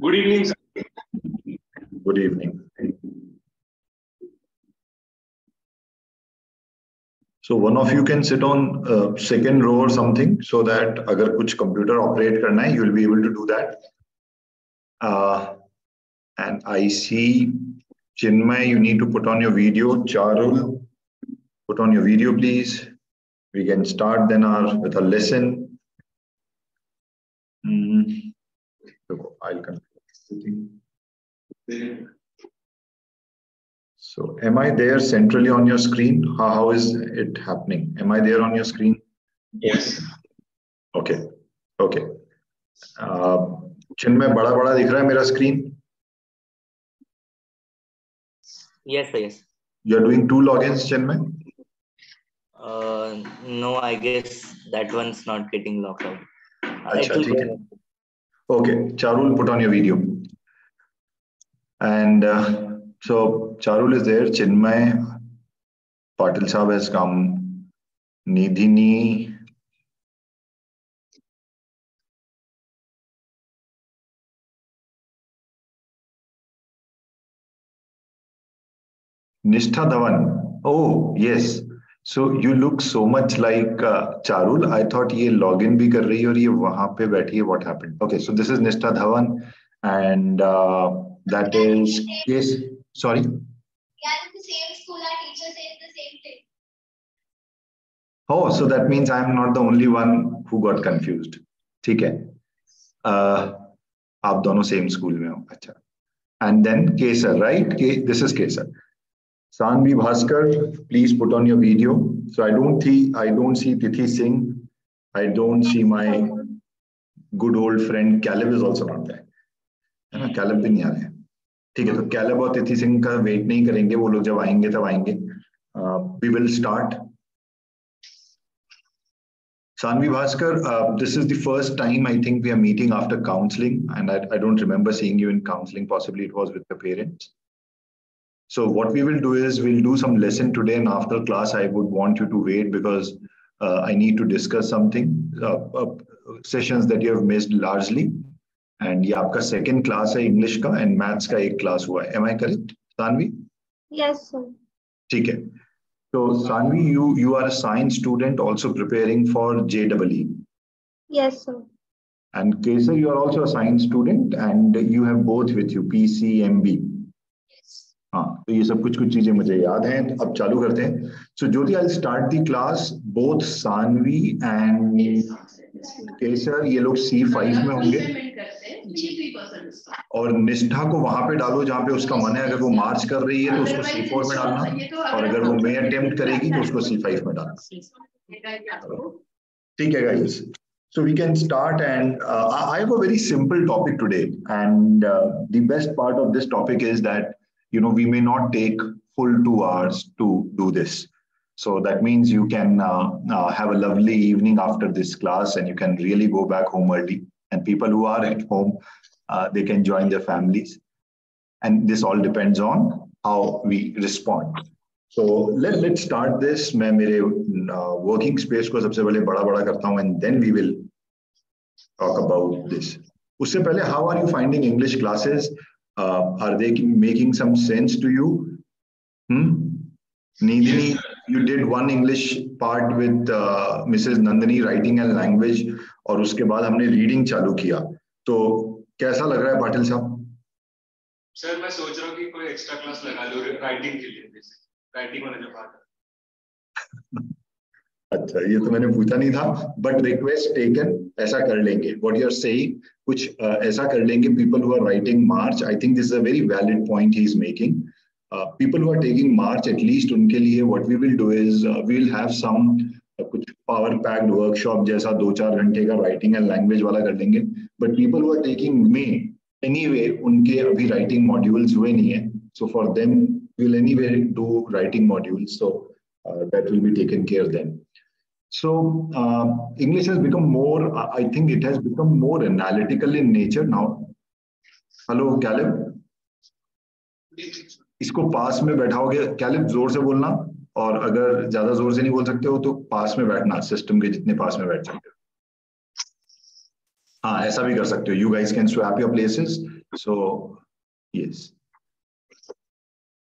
Good evening, sir. Good evening. So one of you can sit on second row or something, so that अगर कुछ computer operate करना है, you will be able to do that. And I see Chinmay, you need to put on your video. Charul, put on your video, please. We can start then with a lesson. I'll continue. So am I there centrally on your screen? How is it happening? Am I there on your screen? Yes. Okay. Okay. Chinmay, बड़ा बड़ा दिख रहा है मेरा screen? Yes, sir, yes. You're doing 2 logins, Chinmay? No, I guess that one's not getting locked out. Achha, ठीक है. Okay, Charul, put on your video. And so Charul is there. Chinmay, Patil Sahab has come. Nidhini. Nishtha Dhawan. Oh, yes. So you look so much like Charul. I thought ये login भी कर रही है और ये वहाँ पे बैठी है. What happened? Okay, so this is Nishtha Dhawan, and that is yes. Sorry. Yeah, it's the same school. Our teacher says the same thing. Oh, so that means I am not the only one who got confused. ठीक है. आप दोनों same school में हो. अच्छा. And then Kesar, right? This is Kesar. Sanvi Bhaskar, please put on your video. So I don't see Tithi Singh. I don't see my good old friend Caleb is also not there. है ना? Caleb भी नहीं आ रहे हैं. ठीक है, तो Caleb और Tithi Singh का वेट नहीं करेंगे. वो लोग जब आएंगे तब आएंगे. We will start. Sanvi Bhaskar, this is the first time I think we are meeting after counseling, and I don't remember seeing you in counseling. Possibly it was with the parents. So what we will do is we'll do some lesson today, and after class I would want you to wait because I need to discuss something, sessions that you have missed largely. And ये आपका second class है English का and maths का एक class हुआ है. Am I correct, Sanvi? Yes, sir. ठीक है. So Sanvi, you are a science student also preparing for JEE. Yes, sir. And Kesar, you are also a science student and you have both with you PC, MB. हाँ, तो ये सब कुछ चीजें मुझे याद हैं. अब चालू करते हैं. So Jyoti, I'll start the class. Both Sanvi and Kesar, ये लोग C5 में होंगे. और निष्ठा को वहां पे डालो जहां पे उसका मन है. अगर वो मार्च कर रही है तो उसको C4 में डालना, और अगर वो मे अटेम्प्ट करेगी तो उसको C5 में डालना. ठीक है guys. So we can start, and I have a very simple topic today, and the best part of this topic is that we may not take full 2 hours to do this. So that means you can have a lovely evening after this class, and you can really go back home early. And people who are at home, they can join their families. And this all depends on how we respond. So let's start this. मैं मेरे working space को सबसे पहले बड़ा करता हूँ, and then we will talk about this. उससे पहले, how are you finding English classes? Are they making some sense to you? Nidhini, you did one English part with Mrs. Nandini, writing and language, और उसके बाद हमने reading चालू किया. तो कैसा लग रहा है पाटिल साहब? सर मैं सोच रहा हूँ कि कोई एक्स्ट्रा क्लास लगा लो राइटिंग के लिए. राइटिंग वाला जो पार्ट है. अच्छा, ये तो मैंने पूछा नहीं था, बट रिक्वेस्ट टेकन. ऐसा कर लेंगे. व्हाट यू आर सेइंग, कुछ ऐसा कर लेंगे. People who are writing March, I think this is a very valid point he is making. People who are taking March, at least उनके लिए what we will do is we will have some कुछ power packed workshop जैसा 2-4 घंटे का writing and language वाला कर लेंगे. But people who are taking May, anyway उनके अभी राइटिंग मॉड्यूल्स हुए नहीं है. So for them we will anyway do writing modules, so that will be taken care then. So English has become more, I think it has become more analytical in nature now. Hello, Caleb. इसको पास में बैठाओगे. Caleb, जोर से बोलना, और अगर ज्यादा जोर से नहीं बोल सकते हो तो पास में बैठना, सिस्टम के जितने पास में बैठ सकते हो. हाँ, ऐसा भी कर सकते हो. You guys can swap your places. So yes.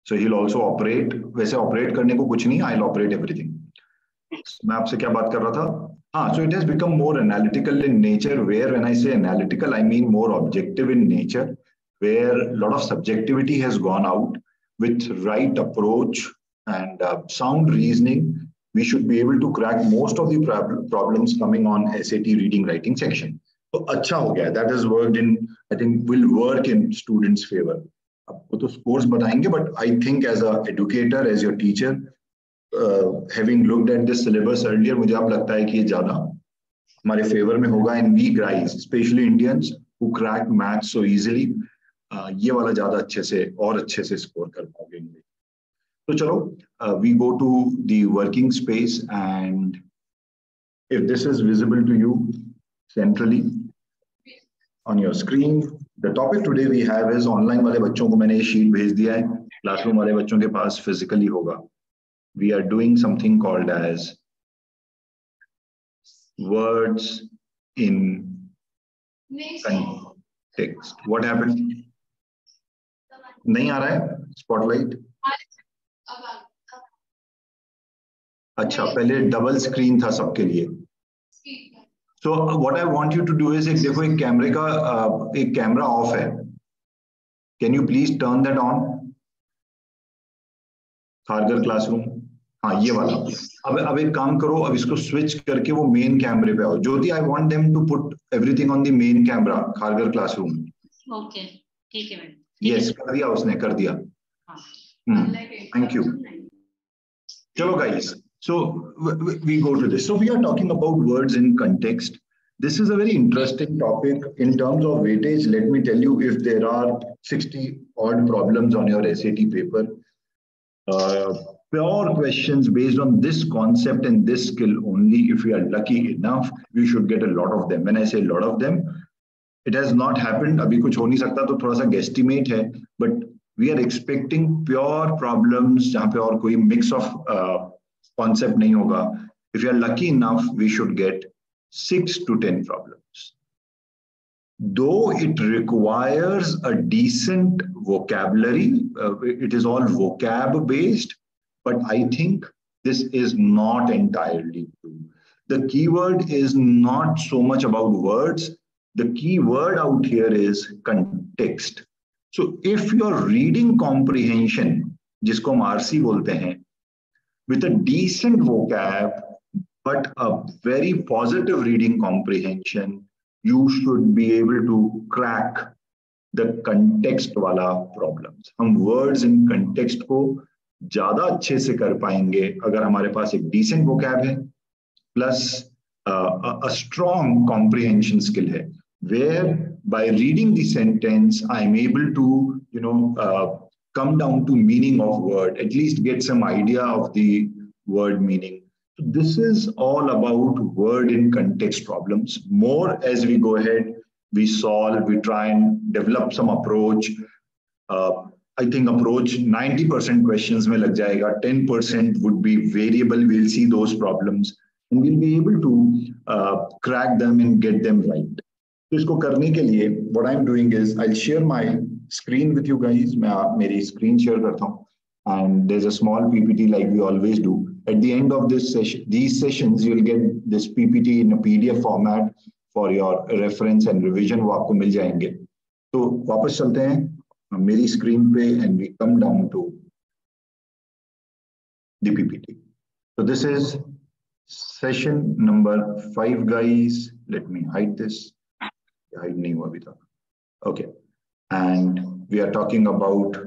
So he'll also operate. वैसे operate करने को कुछ नहीं. I'll operate everything. मैं आपसे क्या बात कर रहा था? हाँ. So it has become more analytical in nature. Where when I say analytical, I mean more objective in nature. Where a lot of subjectivity has gone out. With right approach and sound reasoning, we should be able to crack most of the problems coming on SAT reading writing section. So अच्छा हो गया. That has worked in, I think, will work in students' favor. आपको तो scores बताएंगे, but I think as a educator, as your teacher, having looked at this syllabus earlier, मुझे अब लगता है कि ये ज़्यादा हमारे favor में होगा. And we guys, especially Indians who crack maths so easily, ये वाला ज़्यादा अच्छे से और अच्छे से स्कोर कर पाओगे. तो चलो, we go to the working space, and if this is visible to you centrally on your screen, the topic today we have is online वाले बच्चों को मैंने ये sheet भेज दिया है. Classroom वाले बच्चों के पास physically होगा. We are doing something called as words in context. What happened? नहीं आ रहा है स्पॉटलाइट. अच्छा, पहले डबल स्क्रीन था सबके लिए. So what I want you to do is, एक देखो, एक कैमरा ऑफ है. Can you please turn that on? Kharghar classroom, हाँ ये वाला. अब एक काम करो, अब इसको स्विच करके वो मेन कैमरे पे आओ. Jyoti, I want them to put everything on the main camera Kharghar classroom. Okay, ठीक है मैडम. यस, कर दिया उसने, कर दिया. Thank you. Chalo guys, so we go to this. So we are talking about words in context. This is a very interesting topic in terms of weightage. Let me tell you, if there are 60 odd problems on your SAT paper, pure questions based on this concept and this skill only, if we are lucky enough, we should get a lot of them. When I say a lot of them, it has not happened. अभी कुछ हो नहीं सकता, तो थोड़ा सा guesstimate है. But we are expecting pure problems जहाँ पे और कोई mix of concept नहीं होगा. If you are lucky enough, we should get 6 to 10 problems. Though it requires a decent vocabulary, it is all vocab based, but I think this is not entirely true. The keyword is not so much about words. The key word out here is context. So if your reading comprehension, जिसको हम RC बोलते हैं, with a decent vocab but a very positive reading comprehension, you should be able to crack the context वाला problems. हम words in context को ज़्यादा अच्छे से कर पाएंगे अगर हमारे पास एक decent vocab है plus a strong comprehension skill है, where by reading the sentence I am able to come down to meaning of word, at least get some idea of the word meaning. So this is all about word in context problems. More as we go ahead, we solve, we try and develop some approach. I think approach 90% questions में लग जाएगा, 10% would be variable. We'll see those problems and we'll be able to crack them and get them right. तो इसको करने के लिए what I'm doing is I'll share my screen with you guys. मैं मेरी screen share करता हूँ and there's a small PPT like we always do. At the end of this session, these sessions, you'll get this PPT in a PDF format for your reference and revision. वो आपको मिल जाएंगे. तो वापस चलते हैं मेरी screen पे and we come down to the PPT. So this is session number 5, guys. Let me hide this. Hide नहीं हुआ अभी तक. Okay. And we are talking about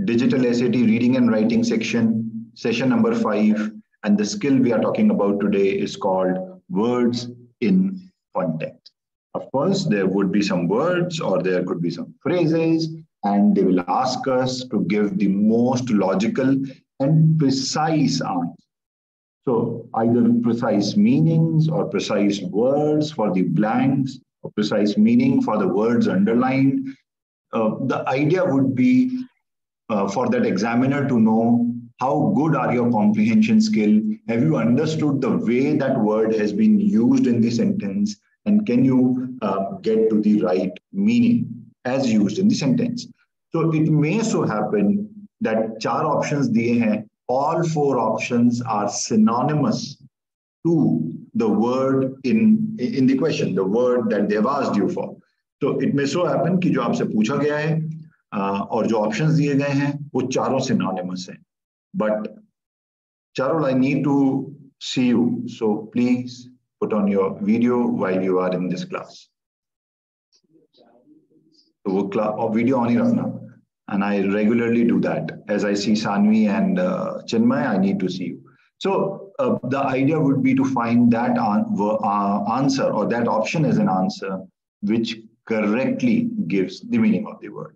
digital SAT reading and writing section, session number 5. And the skill we are talking about today is called words in context. Of course, there would be some words or there could be some phrases, and they will ask us to give the most logical and precise answer. So either precise meanings or precise words for the blanks or precise meaning for the words underlined. The idea would be for that examiner to know how good are your comprehension skill? Have you understood the way that word has been used in the sentence? And can you get to the right meaning? as used in the sentence. So it may so happen that 4 options दिए हैं, all 4 options are synonymous to the word in the question, the word that they have asked you for. So it may so happen कि जो आपसे पूछा गया है और जो options दिए गए हैं वो चारों synonymous हैं. But Charul, I need to see you, so please put on your video while you are in this class. So वो video on ही रखना. And I regularly do that. As I see Sanvi and Chinmay, I need to see you. So the idea would be to find that answer or that option as an answer which correctly gives the meaning of the word.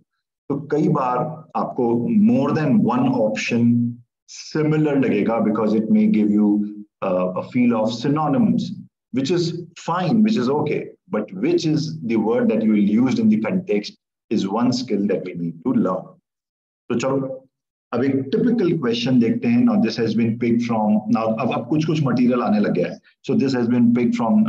So कई बार आपको more than one option similar लगेगा because it may give you a feel of synonyms, which is fine, which is okay. But which is the word that you will use in the context is one skill that we need to learn. So चलो अब एक typical question देखते हैं. Now this has been picked from, now अब कुछ material आने लग गया है. So this has been picked from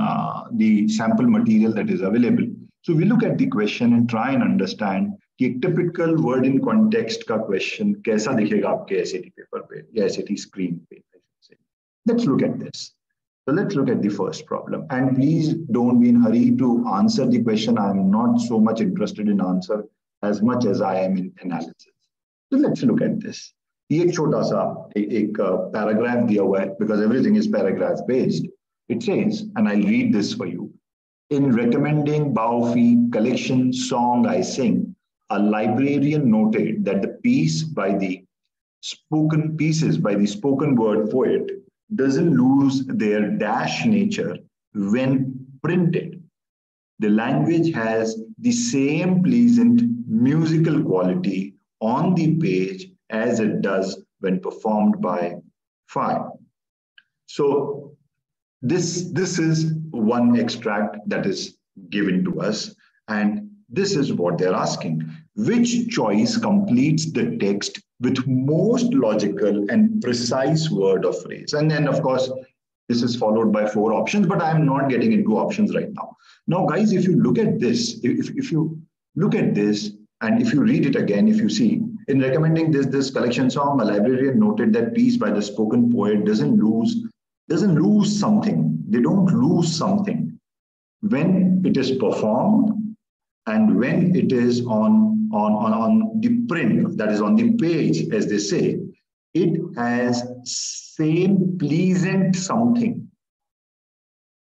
the sample material that is available. So we look at the question and try and understand कि एक typical word in context का question कैसा दिखेगा आपके SAT paper पे या SAT screen पे. Let's look at this. So let's look at the first problem. And please don't be in hurry to answer the question. I am not so much interested in answer as much as I am in analysis. So let's look at this. ये एक छोटा सा एक paragraph दिया हुआ है because everything is paragraph based. It says, and I'll read this for you. In recommending Baofi collection Song I Sing, a librarian noted that the pieces by the spoken word poet doesn't lose their dash nature when printed. The language has the same pleasant musical quality on the page as it does when performed by fire. So this is one extract that is given to us, and this is what they're asking. Which choice completes the text with most logical and precise word or phrase? And then, of course, this is followed by 4 options, but I'm not getting into options right now. Now, guys, if you look at this, if you look at this, and if you read it again, if you see, in recommending this collection song, a librarian noted that piece by the spoken poet doesn't lose something. They don't lose something when it is performed and when it is on the print, that is on the page, as they say. It has same pleasant something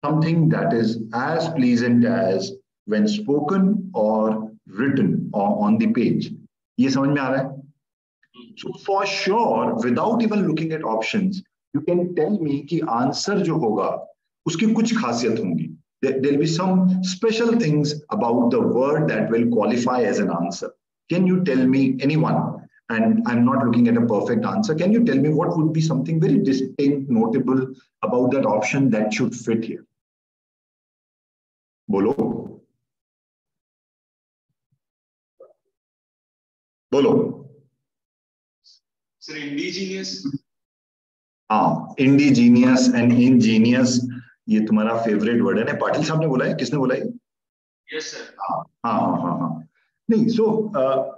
that is as pleasant as when spoken or written or on the page. ये समझ में आ रहा है? So for sure, without even looking at options, you can tell me कि answer जो होगा उसकी कुछ खासियत होंगी. There'll be some special things about the word that will qualify as an answer. Can you tell me, anyone, and I'm not looking at a perfect answer, can you tell me what would be something very distinct, notable about that option that should fit here? Bolo. Sir, indigenous. Indigenous and ingenious. ये तुम्हारा favourite word है ना? पाटिल साहब ने बोला है? किसने बोला है? Yes, sir. हाँ. नहीं, so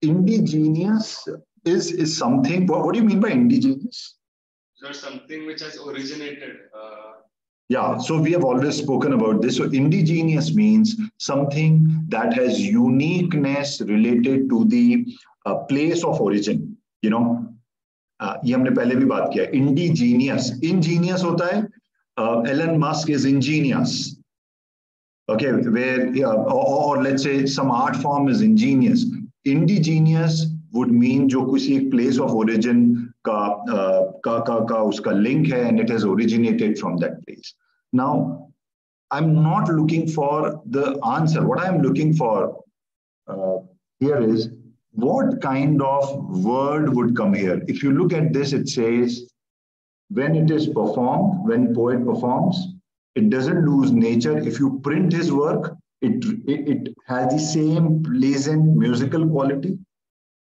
indigenous is something. What do you mean by indigenous? Sir, something which has originated. Yeah, so we have always spoken about this. So indigenous means something that has uniqueness related to the place of origin. You know, ये हमने पहले भी बात किया. Indigenous, ingenious होता है. Elon Musk is ingenious. Okay, where or let's say some art form is ingenious. Indigenous would mean जो किसी एक place of origin का उसका link है and it has originated from that place. Now, I'm not looking for the answer. What I'm looking for here is what kind of word would come here. If you look at this, it says when it is performed, when poet performs, it doesn't lose nature. If you print his work, it has the same pleasant musical quality,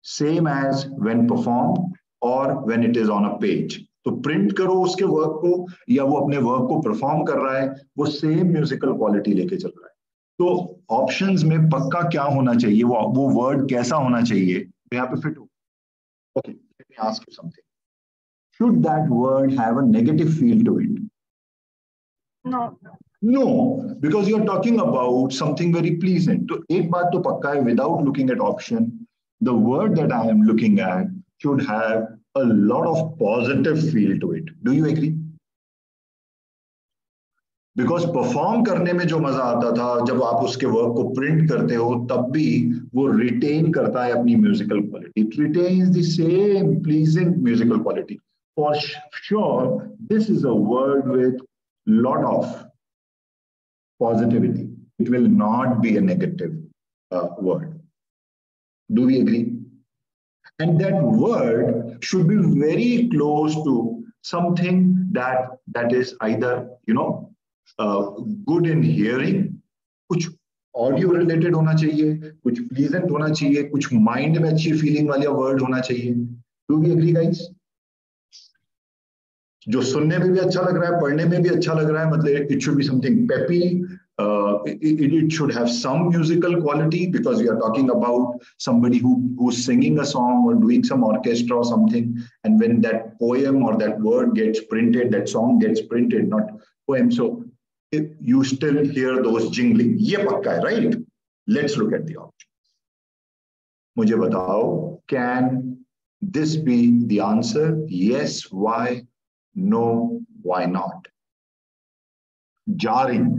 same as when performed or when it is on a page. तो print करो उसके work को या वो अपने work को perform कर रहा है, वो सेम म्यूजिकल क्वालिटी लेके चल रहा है. तो ऑप्शंस में पक्का क्या होना चाहिए, वो वर्ड कैसा होना चाहिए तो यहाँ पे फिट हो. Okay, let me ask you something. Should that word have a negative feel to it? No. No, because you are talking about something very pleasant. तो एक बात तो पक्का है, without looking at option, the word that I am looking at should have a lot of positive feel to it. Do you agree? Because perform करने में जो मजा आता था जब आप उसके वर्क को प्रिंट करते हो, तब भी वो रिटेन करता है अपनी musical quality. It retains the same pleasant musical quality. For sure, this is a word with lot of positivity. It will not be a negative word. Do we agree? And that word should be very close to something that is either, good in hearing, कुछ audio related होना चाहिए, कुछ pleasant होना चाहिए, कुछ mind में अच्छी feeling वाला वर्ड होना चाहिए. Do we agree guys? जो सुनने में भी अच्छा लग रहा है, पढ़ने में भी अच्छा लग रहा है, मतलब it should be something peppy. It should have some musical quality because we are talking about somebody who's singing a song or doing some orchestra or something, and when that poem or that word gets printed, that song gets printed, not poem, so you still hear those jingling. ये पक्का है, right? Let's look at the options. मुझे बताओ, can this be the answer? Yes, why? No, why not? Jarring,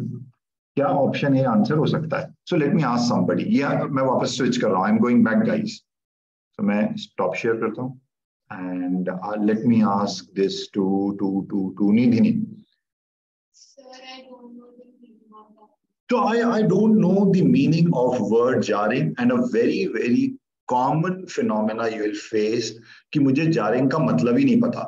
क्या option A answer हो सकता है? So let me ask somebody. ये मैं वापस स्विच कर रहा हूं. I am going back guys. So मैं स्टॉप शेयर करता हूं and let me ask this to Nidhini. So I don't know the meaning of word jarring, and a very common phenomena you will face कि मुझे jarring का मतलब ही नहीं पता.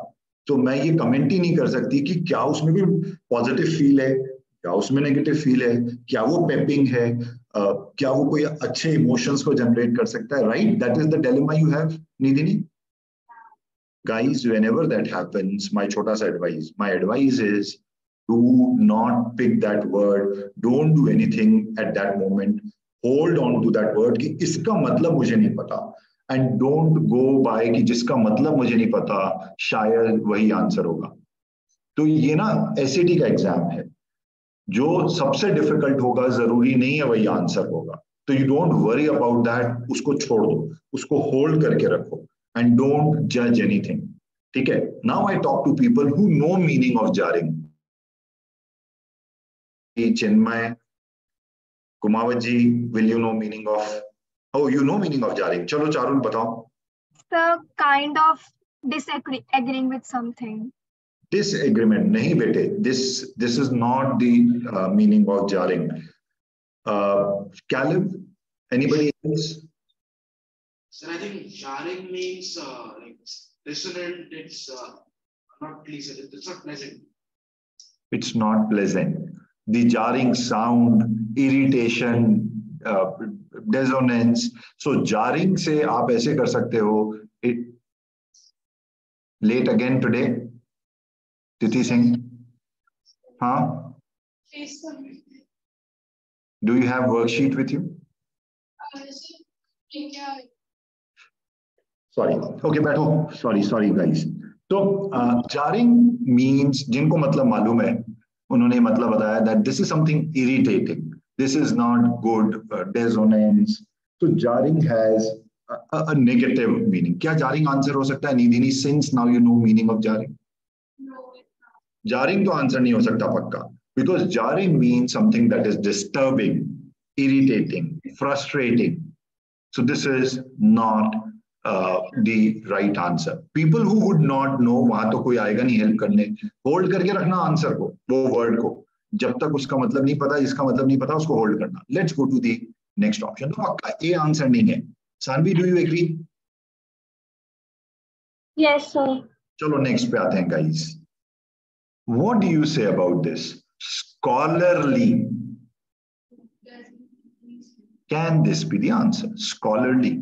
तो मैं ये कमेंट ही नहीं कर सकती कि क्या उसमें भी पॉजिटिव फील है, क्या उसमें नेगेटिव फील है, क्या वो पेपिंग है, क्या वो कोई अच्छे इमोशंस को जनरेट कर सकता है. Right, that is the dilemma you have, Nidhini. Guys, whenever that happens, my छोटा सा advice is do not pick that word. Don't do anything at that moment. Hold on to that word कि इसका मतलब मुझे नहीं पता. And don't go by कि जिसका मतलब मुझे नहीं पता शायद वही आंसर होगा. तो ये ना एसएटी का एग्जाम है. जो सबसे डिफिकल्ट होगा जरूरी नहीं है वही आंसर होगा. तो you don't worry about that. उसको छोड़ दो, उसको होल्ड करके रखो एंड डोंट जज एनीथिंग. ठीक है? Now I talk to people who know meaning of jarring. Chinmay, Kumawat ji, will you know meaning of? Oh, you know meaning of jarring. चलो चारुल बताओ. The kind of disagreeing with something. Disagreement नहीं बेटे. This is not the meaning of jarring. Caleb, anybody else? Sir, I think jarring means like dissonant. It's not pleasant. It's not pleasant. It's not pleasant. The jarring sound, irritation, dissonance. So jarring से आप ऐसे कर सकते हो. Late again today, Titi Singh. हाँ? Do you have worksheet with you? Sorry. Okay, बैठो. Sorry guys. तो jarring means, जिनको मतलब मालूम है उन्होंने मतलब बताया that this is something irritating. This is not good. Dissonance. So jarring has a negative meaning. क्या jarring आंसर हो सकता है निधिनी? Since now you know meaning of jarring. Jarring तो आंसर नहीं हो सकता पक्का, because jarring means something that is disturbing, irritating, frustrating. So this is not the right answer. People who would not know, वहां तो कोई आएगा नहीं हेल्प करने. होल्ड करके रखना आंसर को, वो वर्ड को. जब तक उसका मतलब नहीं पता, इसका मतलब नहीं पता, उसको होल्ड करना. Let's go to the next option. तो पक्का ए आंसर नहीं है. Saanvi, do you agree? Yes, sir. चलो नेक्स्ट पे आते हैं guys. What do you say about this? Scholarly. Can this be the answer? Scholarly.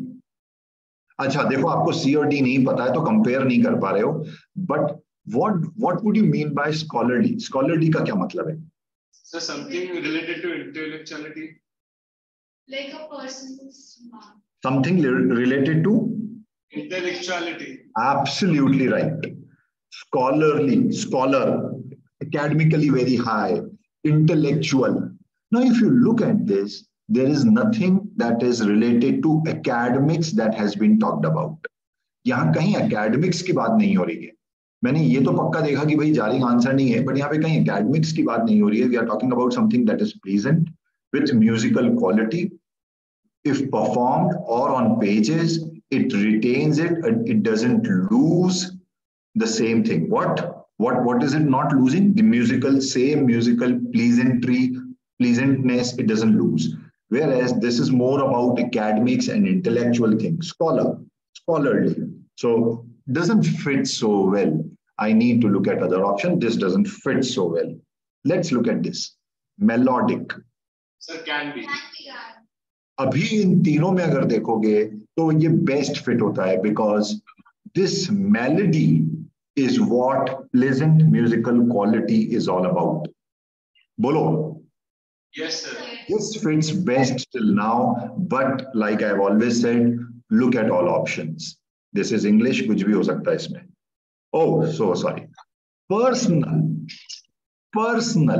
अच्छा देखो, आपको सी और डी नहीं पता है तो कंपेयर नहीं कर पा रहे हो, but what would you mean by scholarly? Scholarly का क्या मतलब है? So something related to intellectuality. Like a person who's smart. Something related to Intellectuality. absolutely right. Scholarly, scholar, academically very high, intellectual. Now, if you look at this, there is nothing that is related to academics that has been talked about. यहाँ कहीं academics की बात नहीं हो रही है. मैंने ये तो पक्का देखा कि भाई जारी आंसर नहीं है, but यहाँ पे कहीं academics की बात नहीं हो रही है. We are talking about something that is pleasant with musical quality. If performed or on pages, it retains it and it doesn't lose the same thing. What is it not losing? The same musical pleasantness, it doesn't lose. Whereas this is more about academics and intellectual things, scholarly. So doesn't fit so well. I need to look at other option. This doesn't fit so well. Let's look at this. Melodic. Sir, can be. अभी इन तीनों में अगर देखोगे तो ये best fit होता है because this melody is what pleasant musical quality is all about. Bolo. Yes, sir. This fits best till now, but like I've always said, look at all options. This is English, कुछ भी हो सकता है इसमें. Oh, so sorry. Personal.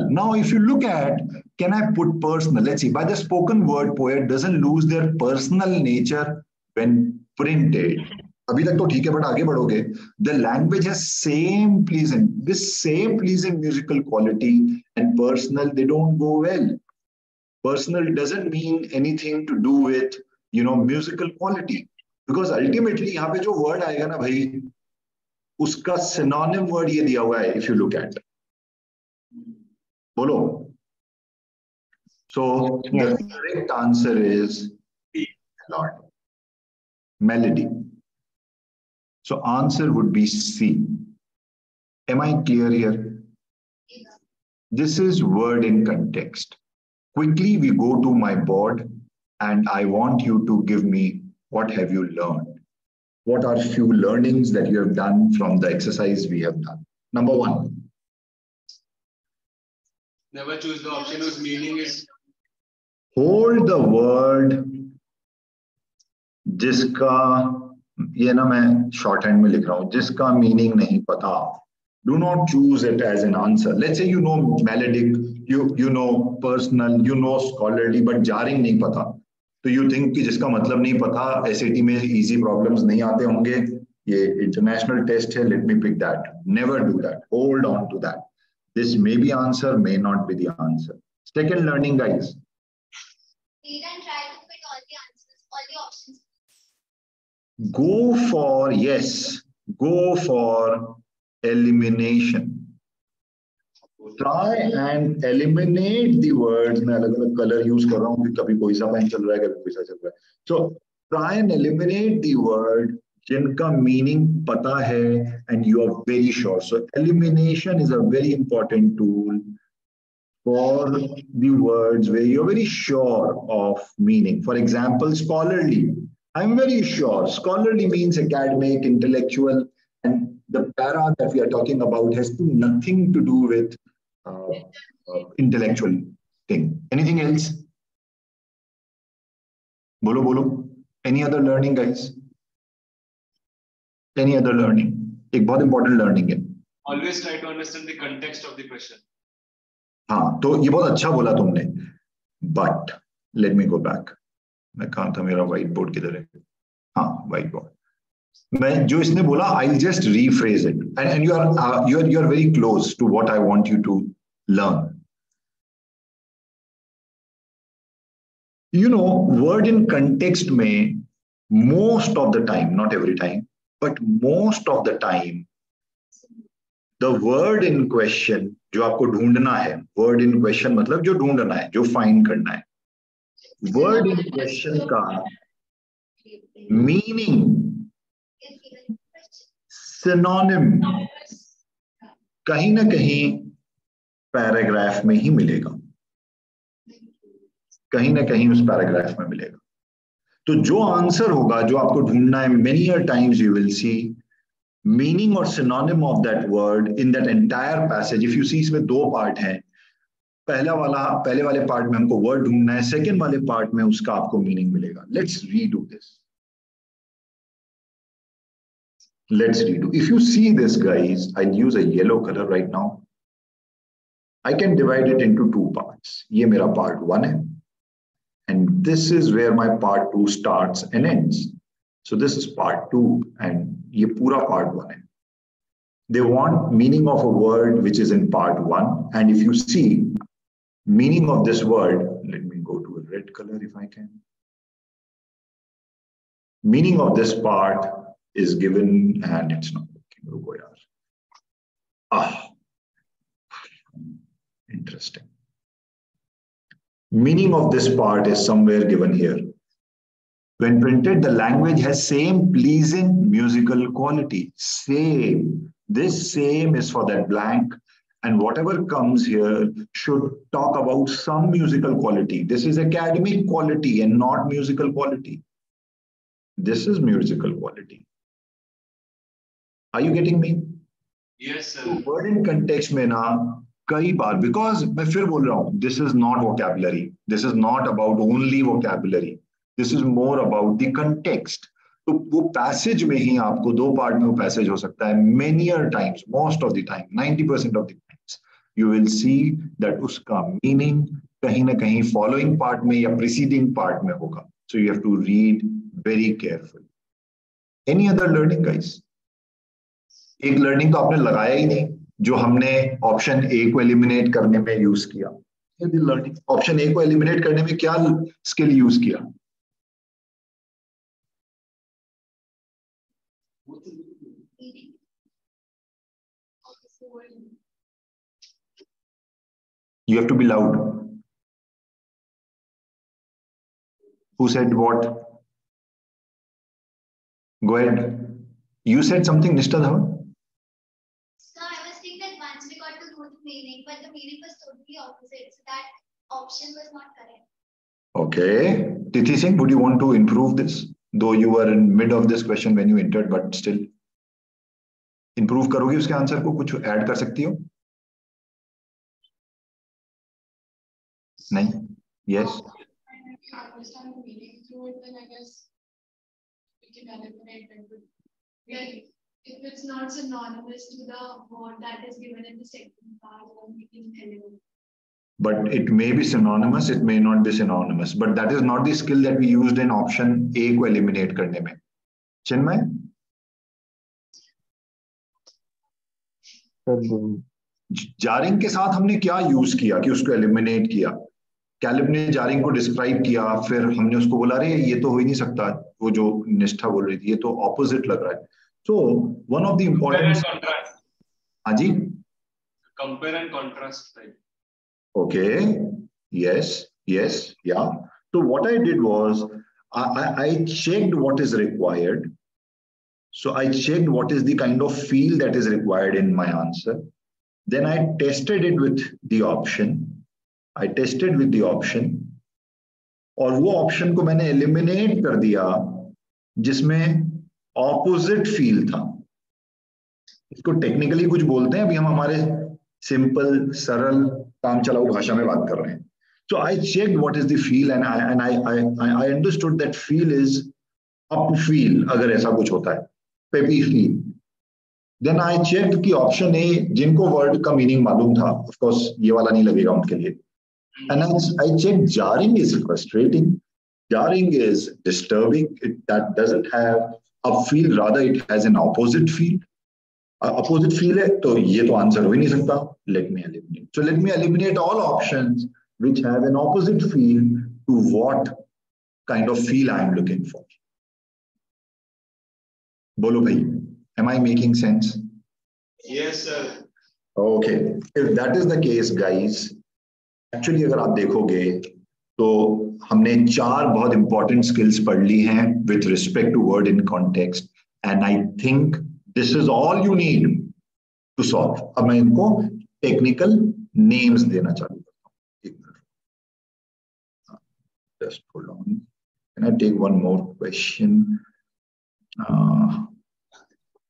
Now, if you look at, can I put personal? Let's see, by the spoken word poet doesn't lose their personal nature when printed. अभी तक तो ठीक है, but आगे बढ़ोगे. The language has same pleasant musical quality, and personal, they don't go well. Personal doesn't mean anything to do with, musical quality. Because ultimately, यहाँ पे जो word आएगा ना भाई, उसका synonym word ये दिया हुआ है, if you look at. Bolo. So the correct answer is melody. So answer would be C. Am I clear here? This is word in context. Quickly we go to my board and I want you to give me what have you learned. What are few learnings that you have done from the exercise we have done? Number 1. Never choose the option whose meaning is. Hold the word जिसका, ये ना मैं shorthand में लिख रहा हूँ, जिसका meaning नहीं पता. Do not choose it as an answer. Let's say you know melodic, you know personal, you know scholarly, but jarring नहीं पता. तो you think कि जिसका मतलब नहीं पता, SAT में easy problems नहीं आते होंगे. ये international test है. Let me pick that. Never do that. Hold on to that. This may be answer, may not be the answer. Second learning, guys. Read and try to fit all the answers, all the options. Go for elimination. Try and eliminate the words. मैं अलग-अलग color use कर रहा हूँ कि कभी कोई सा pen चल रहा है, कभी कोई सा चल रहा है. So try and eliminate the word जिनका meaning पता है and you are very sure. So elimination is a very important tool for the words where you're very sure of meaning. For example, scholarly. I'm very sure. Scholarly means academic, intellectual, and the para that we are talking about has nothing to do with intellectual thing. Anything else? Bolo. Any other learning, guys? Any other learning? एक बहुत important learning है. Always try to understand the context of the question. हाँ, तो ये बहुत अच्छा बोला तुमने. But let me go back. मैं कहाँ था, मेरा white board किधर है? हाँ, white board. मैं जो इसने बोला, I'll just rephrase it, and you are very close to what I want you to learn. Word in context में most of the time, not every time, but most of the time, the word in question जो आपको ढूंढना है, word in question मतलब जो ढूंढना है, जो find करना है, word in question का meaning, synonym कहीं ना कहीं पैराग्राफ में ही मिलेगा, कहीं ना कहीं उस पैराग्राफ में मिलेगा. तो जो आंसर होगा, जो आपको ढूंढना है, many a times you will see meaning or synonym of that word in that entire passage. If you see, इसमें 2 पार्ट हैं. पहले वाले पार्ट में हमको वर्ड ढूंढना है, सेकंड वाले पार्ट में उसका आपको मीनिंग मिलेगा. Let's redo this. Let's redo. If you see this, guys, I'll use a yellow color right now. I can divide it into two parts. ये मेरा part 1 है, and this is where my part 2 starts and ends. So this is part 2, and ये पूरा part 1 है. They want meaning of a word which is in part 1, and if you see meaning of this word, let me go to a red color if I can. Meaning of this part is given, and it's not working. रुको यार. Interesting. Meaning of this part is somewhere given here. When printed, the language has same pleasing musical quality. Same. This same is for that blank, and whatever comes here should talk about some musical quality. This is academic quality and not musical quality. This is musical quality. Are you getting me? Yes, sir. So word in context में ना कई बार, because मैं फिर बोल रहा हूँ, this is not vocabulary. This is not about only vocabulary. This is more about the context. तो वो passage में ही आपको दो part में वो passage हो सकता है. Many times, most of the time, 90% of the times, you will see that उसका meaning कहीं ना कहीं following part में या preceding part में होगा. So you have to read very carefully. Any other learning, guys? एक लर्निंग तो आपने लगाया ही नहीं जो हमने ऑप्शन ए को एलिमिनेट करने में यूज किया. लर्निंग ऑप्शन ए को एलिमिनेट करने में क्या स्किल यूज किया? You have to be loud. Who said what? Go ahead. You said something, Nishta Dhawan. Meaning, but the meaning was totally opposite. So that option was not correct. Okay. Tithi Singh, would you want to improve this? Though you were in mid of this question when you entered, but still. Improve करोगी उसके answer को? कुछ add कर सकती हो? नहीं? Yes. Understand the meaning through it, then I guess we can eliminate it. Like, if it's not synonymous to the word that is given in the second part, then we can eliminate. But it may be synonymous, it may not be synonymous. But that is not the skill that we used in option A को eliminate करने में. Chinmay? Jarring के साथ हमने क्या use किया कि उसको एलिमिनेट किया? कैलिब ने जारिंग को डिस्क्राइब किया, फिर हमने उसको बोला रे ये तो हो ही नहीं सकता, वो जो निष्ठा बोल रही थी ये तो ऑपोजिट लग रहा है. So one of the important. हाँ जी. Compare and contrast. Okay. Yes. Yes. Yeah. So what I did was I checked what is required. So I checked what is the kind of field that is required in my answer. Then I tested it with the option. I tested with the option. और वो option को मैंने eliminate कर दिया जिसमें opposite feel था. इसको technically कुछ बोलते हैं, अभी हम हमारे सिंपल सरल काम चलाऊ भाषा में बात कर रहे हैं. So I checked what is the feel and I understood that feel is up feel, अगर ऐसा कुछ होता है, peppy feel. Then I checked कि ऑप्शन ए जिनको वर्ड का मीनिंग मालूम था, of course ये वाला नहीं लगेगा उनके लिए. And I checked jarring is frustrating, jarring is disturbing, that doesn't have a feel, rather it has an opposite feel. Opposite feel है तो ये तो आंसर हो ही नहीं सकता. Let me eliminate. So let me eliminate all options which have an opposite feel to what kind of feel I am looking for. बोलो भाई, am I making sense? Yes, sir. Okay. If that is the case, guys, actually अगर आप देखोगे तो हमने 4 बहुत important skills पढ़ ली हैं with respect to word in context, and I think this is all you need to solve. अब मैं इनको technical names देना चालू करता हूँ. एक minute. Just hold on. Can I take one more question?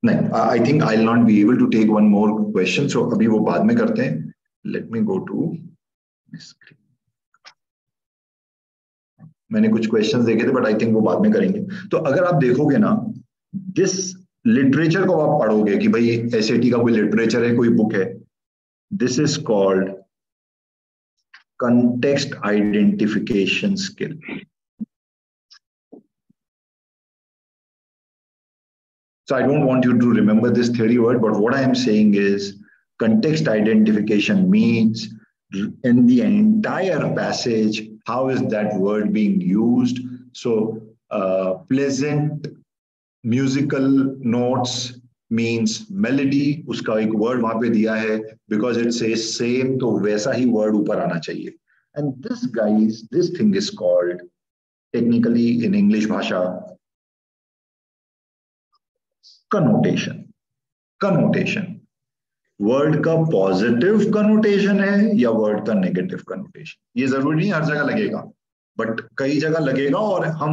नहीं, I think I'll not be able to take one more question. So अभी वो बाद में करते हैं. Let me go to मैंने कुछ क्वेश्चंस देखे थे बट आई थिंक वो बाद में करेंगे। तो अगर आप देखोगे ना, जिस लिटरेचर को आप पढ़ोगे कि भाई एसएटी का कोई लिटरेचर है, कोई बुक है, this is called context identification skill. So I don't want you to remember this theory word, but what I am saying is context identification means in the entire passage, how is that word being used? So pleasant musical notes means melody, उसका एक word वहां पे दिया है, because it says same, तो वैसा ही word ऊपर आना चाहिए. And this guys, this thing is called technically in English भाषा connotation. Connotation. वर्ड का पॉजिटिव कनोटेशन है या वर्ड का नेगेटिव कनोटेशन, ये जरूरी नहीं हर जगह लगेगा, बट कई जगह लगेगा और हम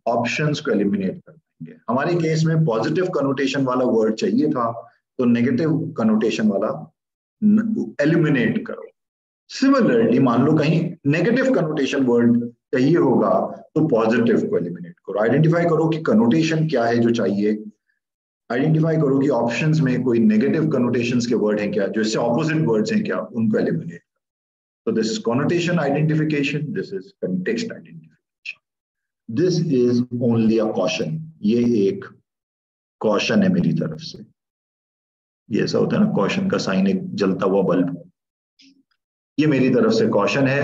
ऑप्शंस को एलिमिनेट कर देंगे. हमारे केस में पॉजिटिव कनोटेशन वाला वर्ड चाहिए था, तो नेगेटिव कनोटेशन वाला एलिमिनेट करो. सिमिलरली मान लो कहीं नेगेटिव कनोटेशन वर्ड चाहिए होगा, तो पॉजिटिव को एलिमिनेट करो. आइडेंटिफाई करो कि कनोटेशन क्या है जो चाहिए, आइडेंटिफाई करो कि ऑप्शंस में कोई नेगेटिव कनोटेशंस के वर्ड हैं क्या, जो इससे ऑपोजिट वर्ड्स हैं क्या, उनको eliminate. So this is connotation identification, this is context identification. This is only a caution. ये एक caution है मेरी तरफ से. ये ऐसा होता है ना, caution का साइन एक जलता हुआ बल्ब. ये मेरी तरफ से caution है.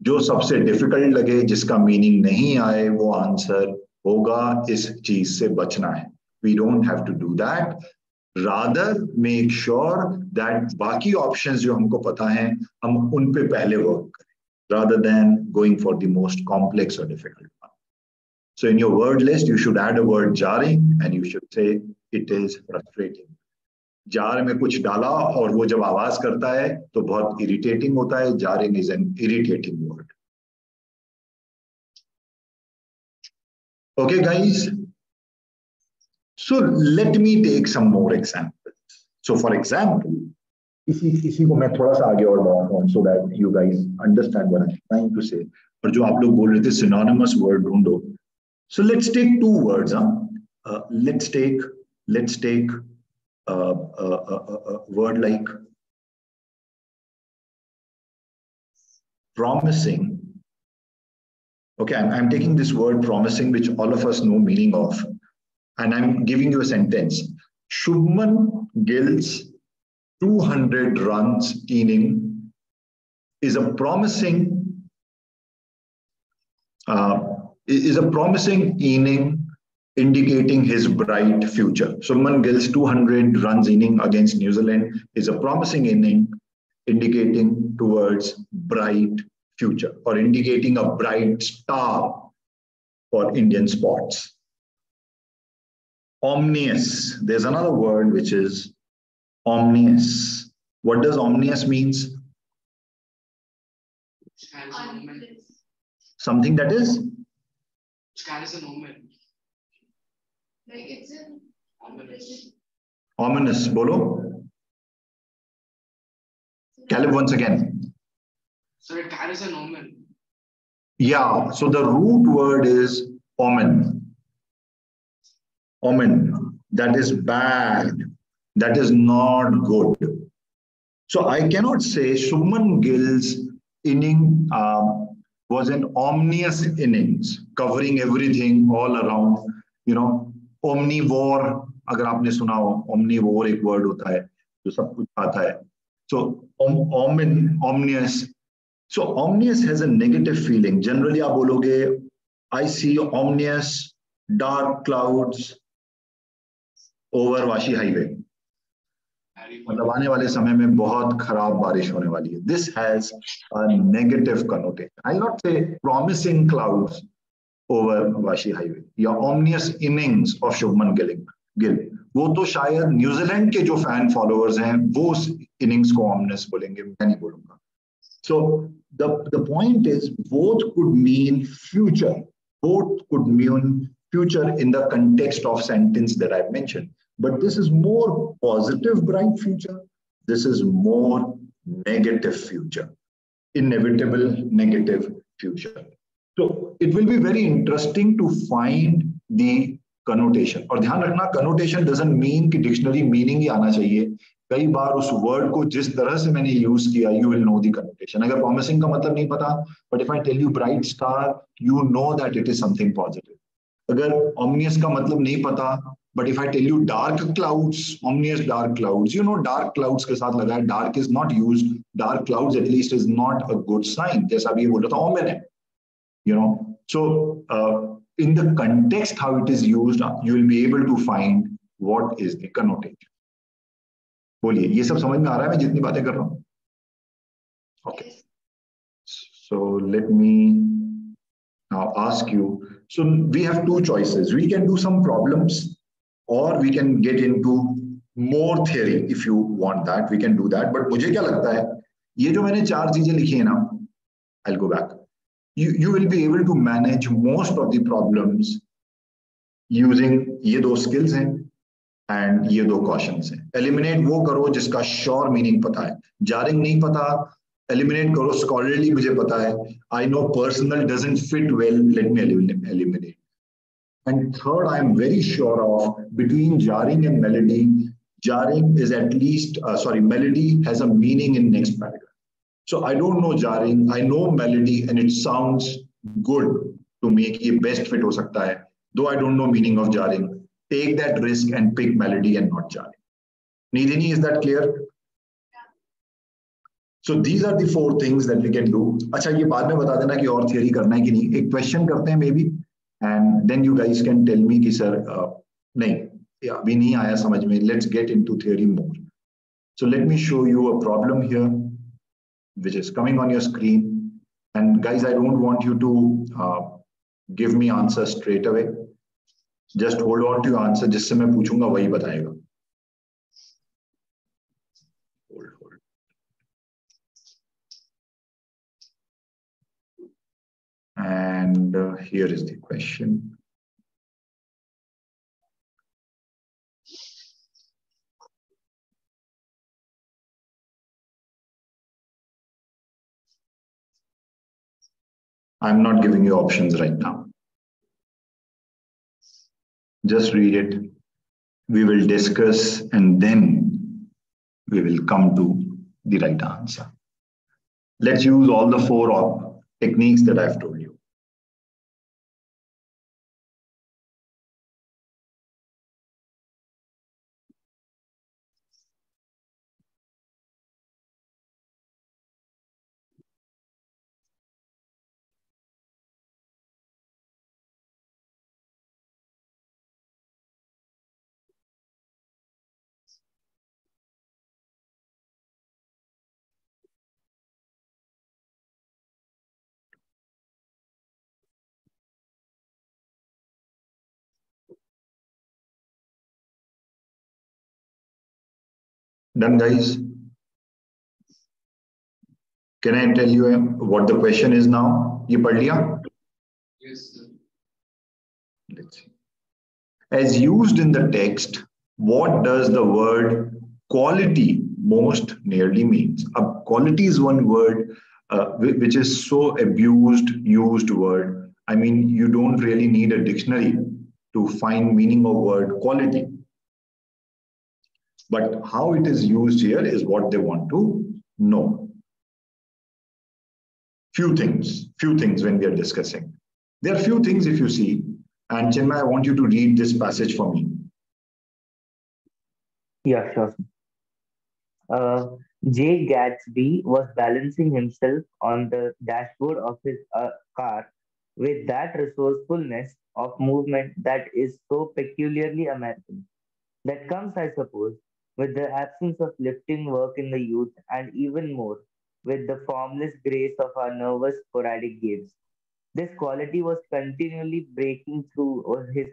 जो सबसे डिफिकल्ट लगे, जिसका मीनिंग नहीं आए, वो आंसर होगा. इस चीज से बचना है. We don't have to do that. Rather, make sure that बाकी options जो हमको पता हैं, हम उन पे पहले work करें, rather than going for the most complex or difficult one. So in your word list, you should add a word jarring and you should say it is frustrating. jar में कुछ डाला और वो जब आवाज करता है तो बहुत irritating होता है. Jarring is an irritating word. Okay, guys. So let me take some more examples. So for example, इसी को मैं थोड़ा सा आगे और बढ़ाता हूँ so that you guys understand what I'm trying to say. और जो आप लोग बोल रहे थे synonymous word ढूंढो. So let's take two words. Let's take a word like promising. Okay, I'm taking this word promising, which all of us know meaning of. And I'm giving you a sentence. Shubman Gill's 200 runs inning is a promising inning indicating his bright future. Shubman Gill's 200 runs inning against New Zealand is a promising inning indicating towards bright future, or indicating a bright star for Indian sports. Omnious. There's another word which is omnious. What does omnious means? Something that is? Which carries an omen. Like it's an ominous. Bolo. Caleb once again. So it carries an omen. Yeah. So the root word is omen. Omen, that is bad, that is not good. So I cannot say Shubman Gill's inning was an omnious innings, covering everything all around, omnivore. अगर आपने सुना हो, omnivore एक word होता है जो सब कुछ खाता है. So omnious. So omnious has a negative feeling. Generally आप बोलोगे, I see ominous dark clouds over Vashi highway. मतलब आने वाले समय में बहुत खराब बारिश होने वाली है. This has a negative connotation. I'll not say promising clouds over Vashi highway या ominous innings of Shubman Gill. वो तो शायद न्यूजीलैंड के जो फैन फॉलोअर्स हैं वो उस इनिंग्स को ominous बोलेंगे, मैं नहीं बोलूंगा. So the point is both could mean future. Both could mean future in the context of sentence that I've mentioned. But this is more positive, bright future. This is more negative future. inevitable negative future. So it will be very interesting to find the connotation. और ध्यान रखना, connotation doesn't mean कि dictionary meaning ही आना चाहिए. कई बार उस word को जिस तरह से मैंने use किया, you will know the connotation. अगर promising का मतलब नहीं पता, but if I tell you bright star, you know that it is something positive. अगर ominous का मतलब नहीं पता, but if I tell you dark clouds, ominous dark clouds, you know dark clouds के साथ लगा है, dark is not used, dark clouds at least is not a good sign. जैसा अभी बोल रहा था omen है, you know. So in the context how it is used, you will be able to find what is the connotation. बोलिए, ये सब समझ में आ रहा है मैं जितनी बातें कर रहा हूँ? Okay. So let me now ask you. So we have two choices. We can do some problems, or we can get into more theory. If you want that, we can do that. But मुझे क्या लगता है, ये जो मैंने चार चीजें लिखी है ना, I'll go back. You will be able to manage most of the problems using ये दो skills हैं and ये दो cautions हैं. Eliminate वो करो जिसका sure meaning पता है. Jarring नहीं पता, eliminate करो. Scholarly मुझे पता है. I know personal doesn't fit well. Let me eliminate. And third, I am very sure of between jarring and melody. Jarring is at least melody has a meaning in next paragraph. So I don't know jarring, I know melody, and it sounds good to make ये best fit हो सकता है. Though I don't know meaning of jarring, take that risk and pick melody and not jarring. Nidhini, is that clear? So these are the four things that we can do. अच्छा, ये बाद में बता देना कि और theory करना है कि नहीं. एक question करते हैं maybe, and then you guys can tell me कि sir नहीं, अभी नहीं आया समझ में. Let's get into theory more. So let me show you a problem here, which is coming on your screen. And guys, I don't want you to give me answer straight away. Just hold on to your answer. जिससे मैं पूछूंगा वही बताएगा. Hold. And here is the question. I'm not giving you options right now. Just read it. We will discuss and then we will come to the right answer. Let's use all the four techniques that I've told you. Done, guys? Can I tell you what the question is now? ये पढ़ लिया? Yes, sir. Let's see. As used in the text, what does the word quality most nearly means? Quality is one word which is so abused, used word. I mean, you don't really need a dictionary to find meaning of word quality. But how it is used here is what they want to know. Few things when we are discussing. There are few things if you see. And Chinmay, I want you to read this passage for me. Yeah, sure. Jay Gatsby was balancing himself on the dashboard of his car with that resourcefulness of movement that is so peculiarly American. That comes, I suppose, with the absence of lifting work in the youth, and even more with the formless grace of our nervous, sporadic games. This quality was continually breaking through his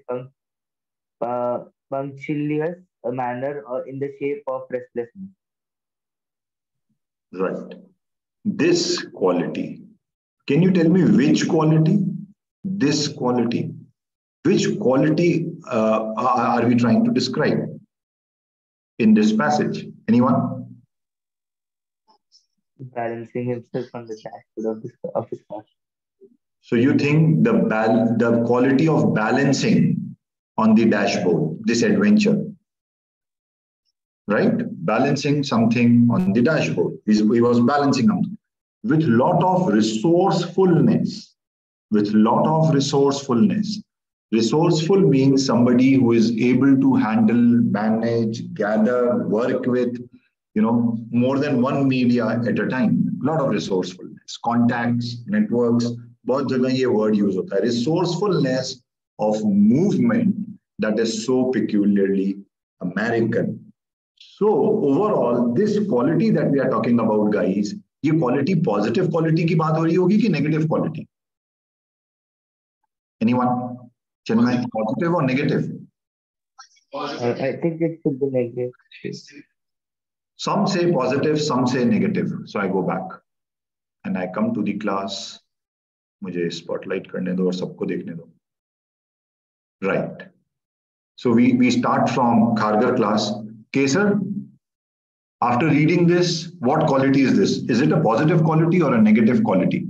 punctilious manner in the shape of restlessness. Right. This quality. Can you tell me which quality? This quality. Which quality are we trying to describe in this passage? Anyone? balancing himself on the dashboard of his car. So you think the quality of balancing on the dashboard, this adventure, right? Balancing something on the dashboard. He was balancing something with lot of resourcefulness. With lot of resourcefulness. Resourceful means somebody who is able to handle, manage, gather, work with, more than one media at a time. A lot of resourcefulness, contacts, networks. बहुत जगह ये word use होता है. Resourcefulness of movement that is so peculiarly American. So overall, this quality that we are talking about, guys, ये quality positive quality की बात हो रही होगी कि negative quality? Anyone? Chinmay, positive or negative? I think it should be negative. Some say positive, some say negative. So I go back and I come to the class. मुझे spotlight करने दो और सबको देखने दो. Right. So we start from Khargar class. Kesar, after reading this, what quality is this? Is it a positive quality or a negative quality?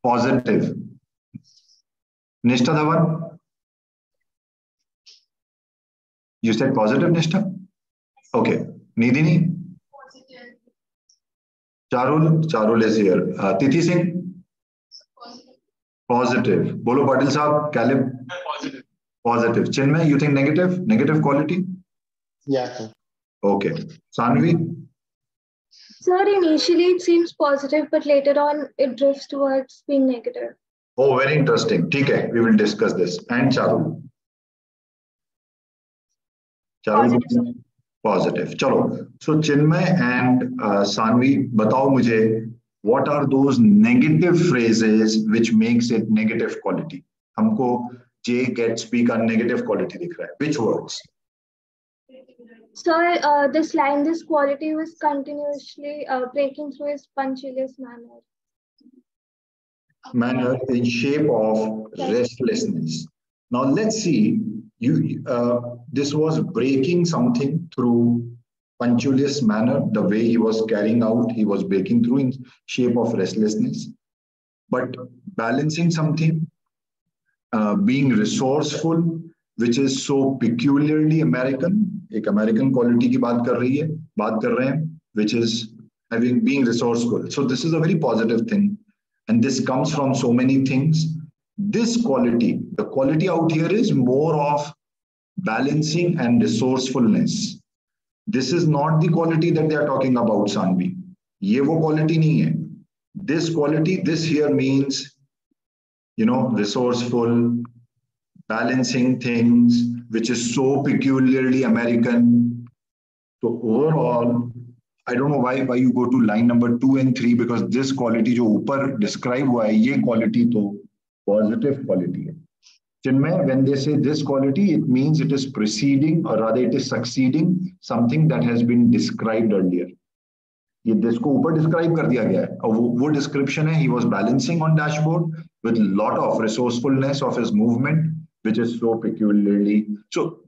Positive. Nishtha Dhawan? You said positive, Nishtha? Okay. Nidini? Charul is here. Tithi Singh? Positive. Bolo Patil Saab, Caleb? Positive. Positive. Chinmay, you think negative? Negative quality? Yeah, sir. Okay. Sanvi? Sir, initially it seems positive, but later on it drifts towards being negative. Oh, very interesting. Okay, we will discuss this. And Charul? Charul? Positive. Chalo. So Chinmay and Sanvi, batao mujhe, what are those negative phrases which makes it negative quality? हमको J get speak a negative quality दिख रहा है. Which words? Sir, this quality was continuously breaking through his punctilious Manner in shape of restlessness. Now let's see. This was breaking something through punctilious manner. The way he was carrying out, he was breaking through in shape of restlessness. But balancing something, being resourceful, which is so peculiarly American. एक American quality की बात कर रहे हैं, which is being resourceful. So this is a very positive thing, and this comes from so many things. This quality, the quality out here is more of balancing and resourcefulness. This is not the quality that they are talking about, Sanvi. ये वो quality नहीं है. This quality, this here means, resourceful, balancing things, which is so peculiarly American. So overall, I don't know why you go to line number 2 and 3, because this quality जो ऊपर describe हुआ है, ये quality तो positive quality है. Chinmay, when they say this quality, it means it is preceding, or rather it is succeeding something that has been described earlier. ये this को ऊपर describe कर दिया गया है. वो description है, he was balancing on dashboard with lot of resourcefulness of his movement, which is so peculiarly. So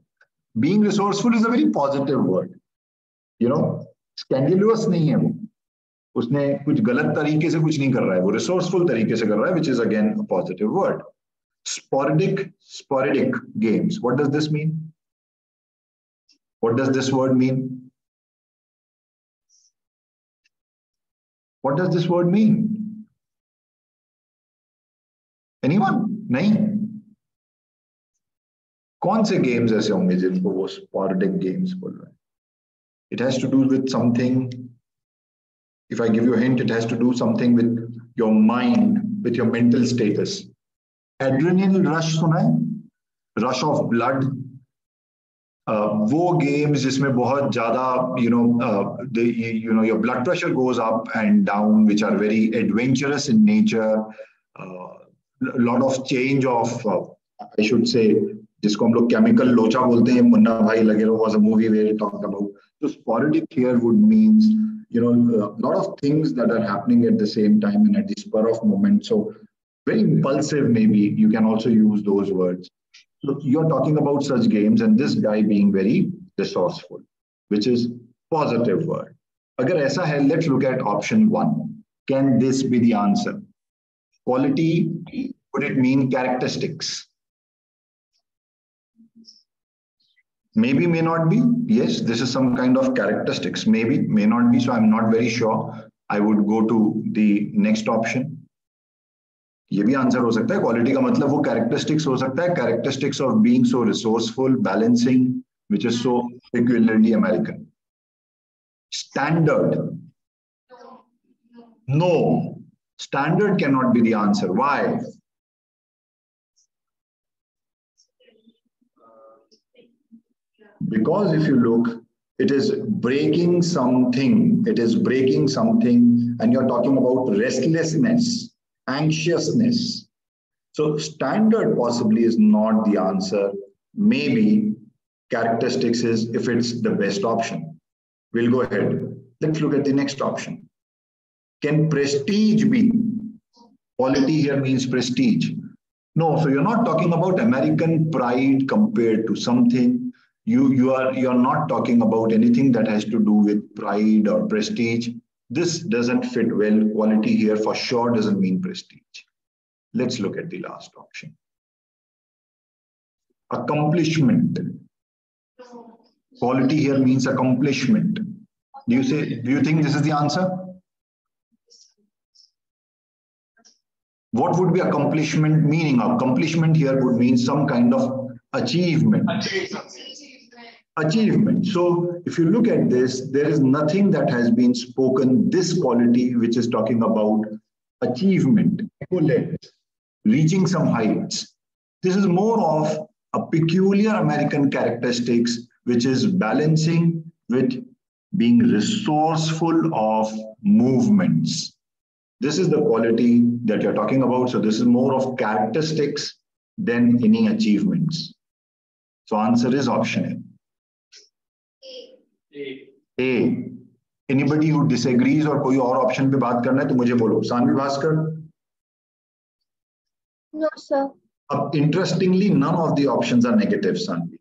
being resourceful is a very positive word. Scandalous नहीं है वो. उसने कुछ गलत तरीके से कुछ नहीं कर रहा है, वो resourceful तरीके से कर रहा है, which is again a positive word. Sporadic games. What does this mean? What does this word mean? What does this word mean? Anyone? नहीं? कौन से games ऐसे होंगे जिनको वो sporadic games बोल रहे हैं? It has to do with something. If I give you a hint, it has to do something with your mind, with your mental status. Adrenaline rush सुना है? Rush of blood. वो games जिसमें बहुत ज़्यादा, your blood pressure goes up and down, which are very adventurous in nature. A lot of change of, I should say, जिसको हम लोग chemical लोचा बोलते हैं. मुन्ना भाई लगेरो was a movie where he talked about. So sporadic here would means, a lot of things that are happening at the same time and at the spur of moment. So very impulsive, maybe you can also use those words. So you're talking about such games, and this guy being very resourceful, which is positive word. अगर ऐसा है, let's look at option 1. Can this be the answer? Quality, would it mean characteristics? Maybe, may not be. Yes, this is some kind of characteristics. Maybe, may not be. So I'm not very sure. I would go to the next option. ये भी answer हो सकता है. Quality का मतलब वो characteristics हो सकता है. Characteristics of being so resourceful, balancing, which is so peculiarly American. Standard. No. Standard cannot be the answer. Why? Because if you look, it is breaking something. It is breaking something, and you're talking about restlessness, anxiousness. So standard possibly is not the answer. Maybe characteristics is if it's the best option. We'll go ahead. Let's look at the next option. Can prestige be? Quality here means prestige. No, so you're not talking about American pride compared to something. You're not talking about anything that has to do with pride or prestige. This doesn't fit well. Quality here for sure doesn't mean prestige. Let's look at the last option. Accomplishment. Quality here means accomplishment. Do you think this is the answer? What would be accomplishment meaning? Accomplishment here would mean some kind of achievement. Achievement. So if you look at this, there is nothing that has been spoken, this quality which is talking about achievement, reaching some heights. This is more of a peculiar American characteristics, which is balancing with being resourceful of movements. This is the quality that you're talking about. So this is more of characteristics than any achievements. So answer is option A. Anybody who disagrees or कोई और option पे बात करना है तो मुझे बोलो. Saanvi Bhaskar? No, sir. अब interestingly, none of the options are negative, Saanvi.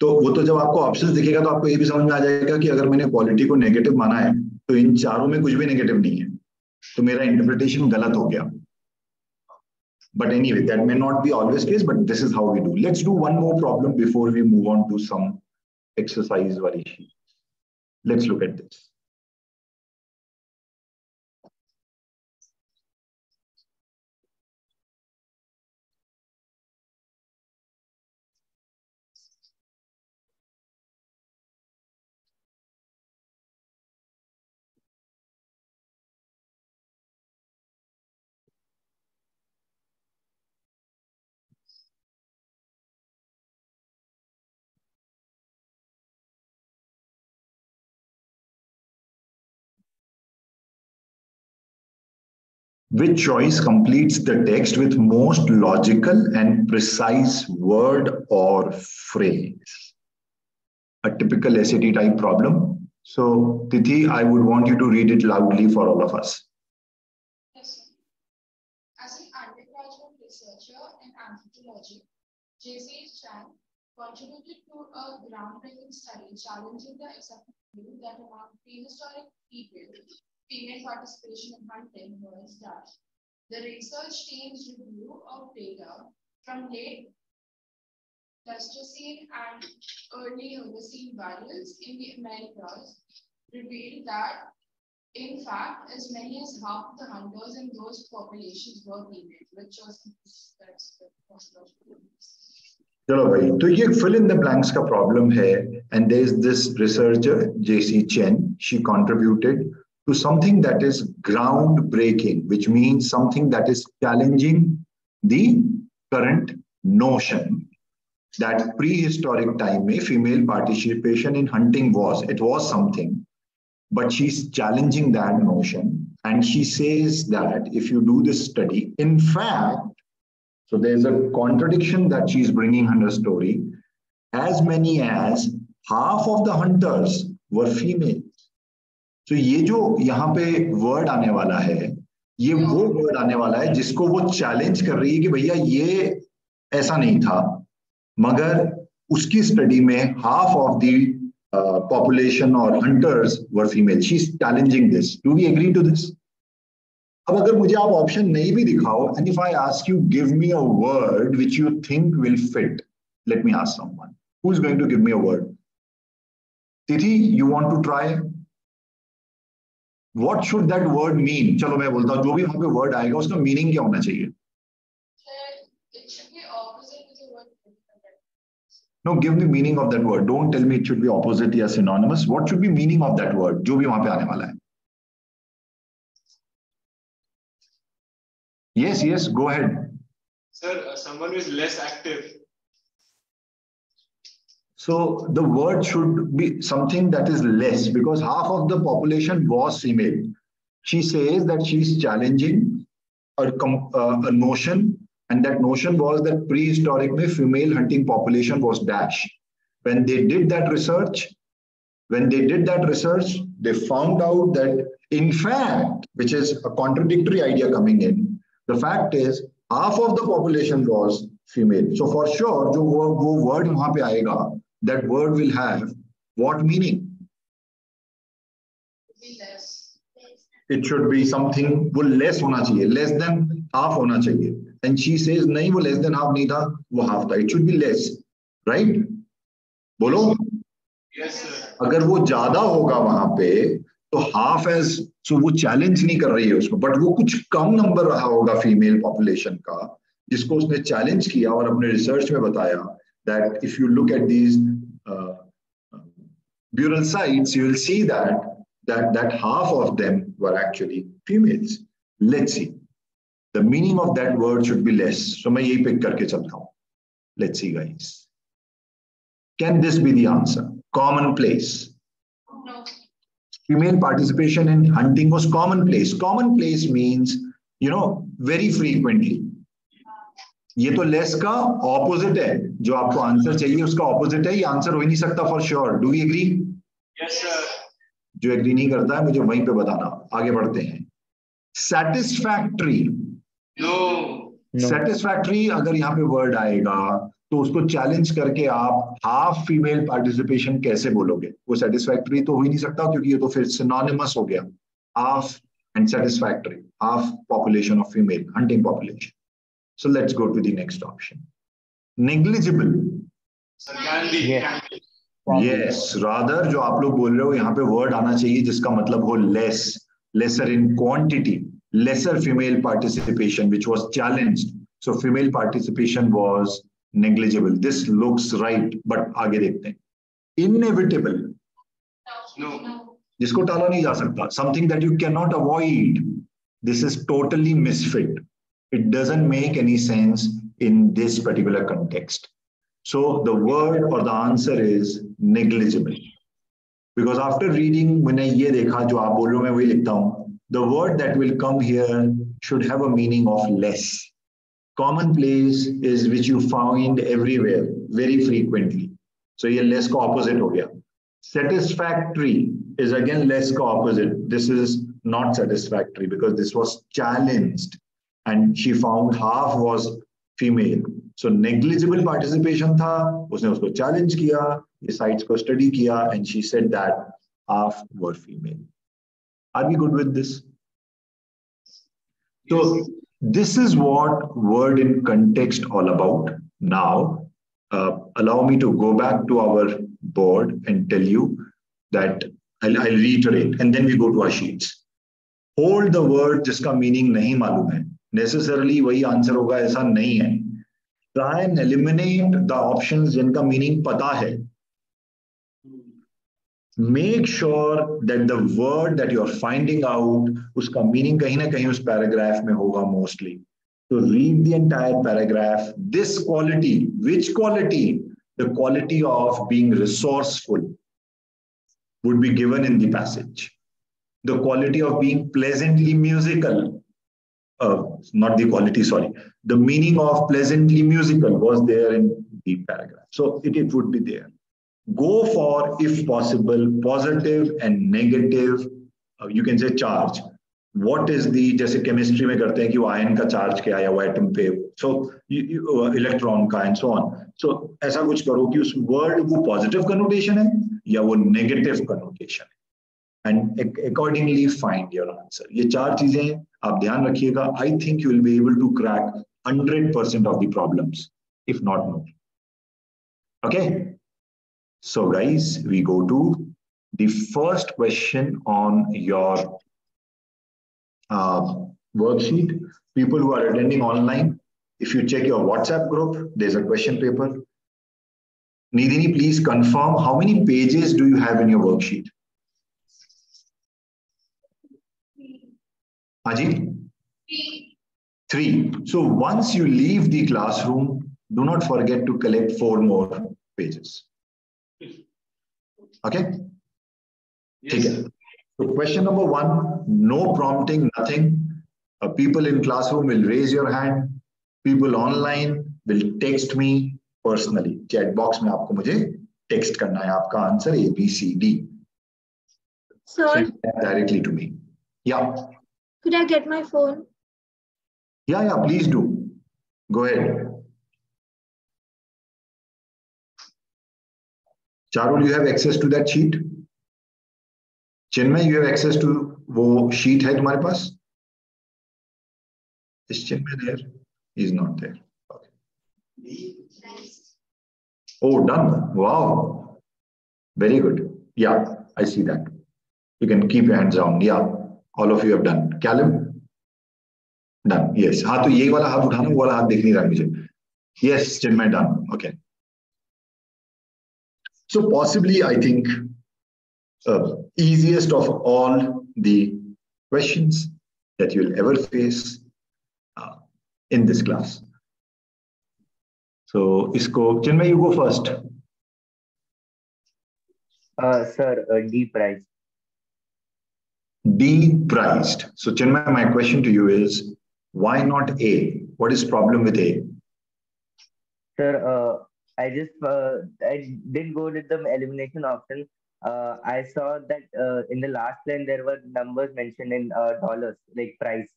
तो वो तो जब आपको options दिखेगा तो आपको ये भी समझ में आ जाएगा कि अगर मैंने quality को negative माना है तो इन चारों में कुछ भी negative नहीं है. तो मेरा interpretation गलत हो गया. But anyway, that may not be always case, but this is how we do. Let's do one more problem before we move on to some exercise variations. Let's look at this. Which choice completes the text with most logical and precise word or phrase? A typical SAT type problem. So, Tithi, I would want you to read it loudly for all of us. Yes, sir. As an undergraduate researcher in anthropology, J.C. Chan contributed to a groundbreaking study challenging the accepted view that among prehistoric people, female participation in hunting was that the research team's review of data from late Pleistocene and early Holocene burials in the Americas revealed that, in fact, as many as half of the hunters in those populations were female, which was चलो भाई, तो ये fill in the blanks का problem है, and there is this researcher J.C. Chen. She contributed to something that is groundbreaking, which means something that is challenging the current notion that prehistoric time में female participation in hunting was something, but she's challenging that notion, and she says that if you do this study, in fact, so there's a contradiction that she's bringing in her story, as many as half of the hunters were females. So ये जो यहाँ पे word आने वाला है, ये वो word आने वाला है जिसको वो challenge कर रही है कि भैया ये ऐसा नहीं था, मगर उसकी स्टडी में half of the population or hunters were female. She's challenging this. Do we agree to this? अब अगर मुझे आप ऑप्शन नहीं भी दिखाओ, and if I ask you, give me a word which you think will fit. Let me ask someone. Who's going to give me a word? Tithi, you want to try? What should that word mean? चलो मैं बोलता हूँ, जो भी वहां पे word आएगा उसका meaning क्या होना चाहिए? It should be opposite to the word. No, give me meaning of that word. Don't tell me it should be opposite or synonymous. What should be meaning of that word? जो भी वहां पे आने वाला है. Yes, yes, go ahead. Sir, someone who is less active. So the word should be something that is less, because half of the population was female. She says that she's challenging a notion, and that notion was that prehistoric में female hunting population was dash. When they did that research, they found out that, in fact, which is a contradictory idea coming in, the fact is half of the population was female. So for sure, जो वो word वहाँ पे आएगा, that word will have what meaning? Less. It should be something वो less होना चाहिए, less than half होना चाहिए. And she says नहीं, वो less than half नहीं था, वो half था. It should be less, right? बोलो. Yes, sir. अगर वो ज्यादा होगा वहां पे तो half as, so वो challenge नहीं कर रही है उसको, but वो कुछ कम नंबर रहा होगा फीमेल पॉपुलेशन का, जिसको उसने चैलेंज किया और अपने रिसर्च में बताया that if you look at these burial sites, you will see that half of them were actually females. Let's see. The meaning of that word should be less. So मैं यही pick करके चलता हूँ. Let's see, guys. Can this be the answer? Commonplace. No. Female participation in hunting was commonplace. Commonplace means, very frequently. ये तो less का opposite है, जो आपको आंसर चाहिए उसका ऑपोजिट है, ये आंसर हो ही नहीं सकता for sure. Do we agree? Yes, sir. जो एग्री नहीं करता है मुझे वहीं पे बताना. आगे बढ़ते हैं. सेटिस्फैक्ट्री. No. सेटिस्फैक्ट्री अगर यहाँ पे वर्ड आएगा तो उसको चैलेंज करके आप हाफ फीमेल पार्टिसिपेशन कैसे बोलोगे? वो सेटिस्फैक्ट्री तो हो ही नहीं सकता, क्योंकि ये तो फिर सिनोनिमस हो गया. Half and satisfactory, half population of female hunting population. So let's go to the next option. Negligible. Sir, can be. Yes. Can be. Yes, rather जो आप लोग बोल रहे हो यहाँ पे वर्ड आना चाहिए जिसका मतलब हो less, lesser in quantity, lesser female participation, which was challenged. So female participation was negligible. This looks right, but आगे देखते हैं. Inevitable. No. जिसको टाला नहीं जा सकता. Something that you cannot avoid. This is totally misfit. It doesn't make any sense in this particular context. So the word or the answer is negligible. Because after reading, मैंने ये देखा जो आप बोल रहे हो मैं वही लिखता हूँ. The word that will come here should have a meaning of less. Commonplace is which you find everywhere, very frequently. So ये less का opposite हो गया. Satisfactory is again less का opposite. This is not satisfactory because this was challenged. And she found half was female. So negligible participation था, उसने उसको challenge किया, ये sites को study किया, and she said that half were female. Are we good with this? So this is what word in context all about. Now, allow me to go back to our board and tell you that I'll reiterate, and then we go to our sheets. Hold the word जिसका meaning नहीं मालूम है. Necessarily वही answer होगा ऐसा नहीं है. Try and eliminate the options जिनका meaning पता है. Make sure that the word that you are finding out उसका meaning कहीं ना कहीं उस paragraph में होगा mostly. So read the entire paragraph. This quality, which quality? The quality of being resourceful would be given in the passage. The quality of being pleasantly musical. Not the quality, sorry. The meaning of pleasantly musical was there in the paragraph. So it would be there. Go for, if possible, positive and negative, you can say charge. What is the, जैसे chemistry में करते हैं कि वो ion का charge क्या है वो atom पे, so electron का and so on. So ऐसा कुछ करो कि उस word वो positive connotation है या वो नेगेटिव कनोटेशन है, and accordingly find your answer. ये 4 चीजें आप ध्यान रखिएगा। I think you will be able to crack 100% of the problems, if not more. Okay, so guys, we go to the first question on your worksheet. People who are attending online, if you check your WhatsApp group, there's a question paper. Nidini, please confirm how many pages do you have in your worksheet? Aji? 3. So once you leave the classroom, do not forget to collect 4 more pages. Okay? Yes, sir. So question number 1, no prompting, nothing. People in classroom will raise your hand. People online will text me personally. Chat box में आपको मुझे text करना है आपका answer ABCD. Sir, Send that directly to me. Yeah. could I get my phone? Yeah, please do. Go ahead. Charul, you have access to that sheet? Chinmay, you have access to वो sheet है तुम्हारे पास? Is Chinmay there? He is not there. Okay. Oh, done. Wow. Very good. Yeah, I see that. You can keep your hands down. Yeah, all of you have done. Callum? Done. Yes. हाँ तो ये वाला हाथ उठाना, वो वाला हाथ देख नहीं रहा मुझे. Yes, Chinmay, done. Okay. So possibly, I think, easiest of all the questions that you'll ever face in this class. So, isko, Chinmay, you go first. Sir, depriced. Depriced. So, Chinmay, my question to you is, why not A? What is problem with A? Sir, I didn't go with the elimination option. I saw that in the last line there were numbers mentioned in dollars, like price.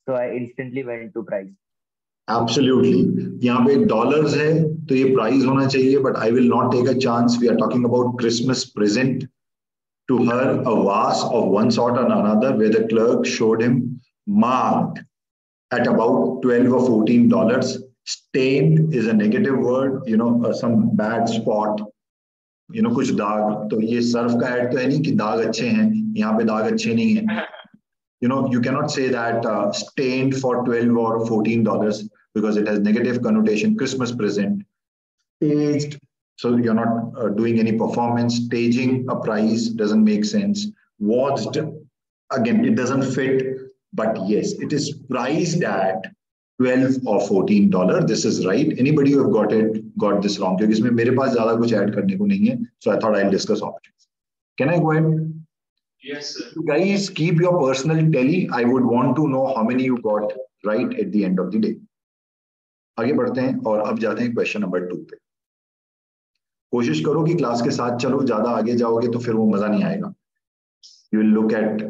So I instantly went to price. Absolutely. यहाँ पे dollars है, तो ये price होना चाहिए. But I will not take a chance. We are talking about Christmas present. To her, a vase of one sort or another, where the clerk showed him marked at about $12 or $14. Stained is a negative word, some bad spot, कुछ दाग. तो ये Surf का add तो है नहीं कि दाग अच्छे हैं, यहाँ पे दाग अच्छे नहीं हैं. You cannot say that stained for $12 or $14 because it has negative connotation. Christmas present. Staged, so you're not doing any performance. Staging a price doesn't make sense. Watched, again, it doesn't fit. But yes, it is priced at $12 or $14. This is right. Anybody who have got this wrong? Because इसमें मेरे पास ज़्यादा कुछ add करने को नहीं है. So I thought I'll discuss options. Can I go ahead? Yes, sir. You guys keep your personal tally. I would want to know how many you got right at the end of the day. आगे बढ़ते हैं और अब जाते हैं question number 2 पे. कोशिश करो कि क्लास के साथ चलो, ज्यादा आगे जाओगे तो फिर वो मजा नहीं आएगा. You will look at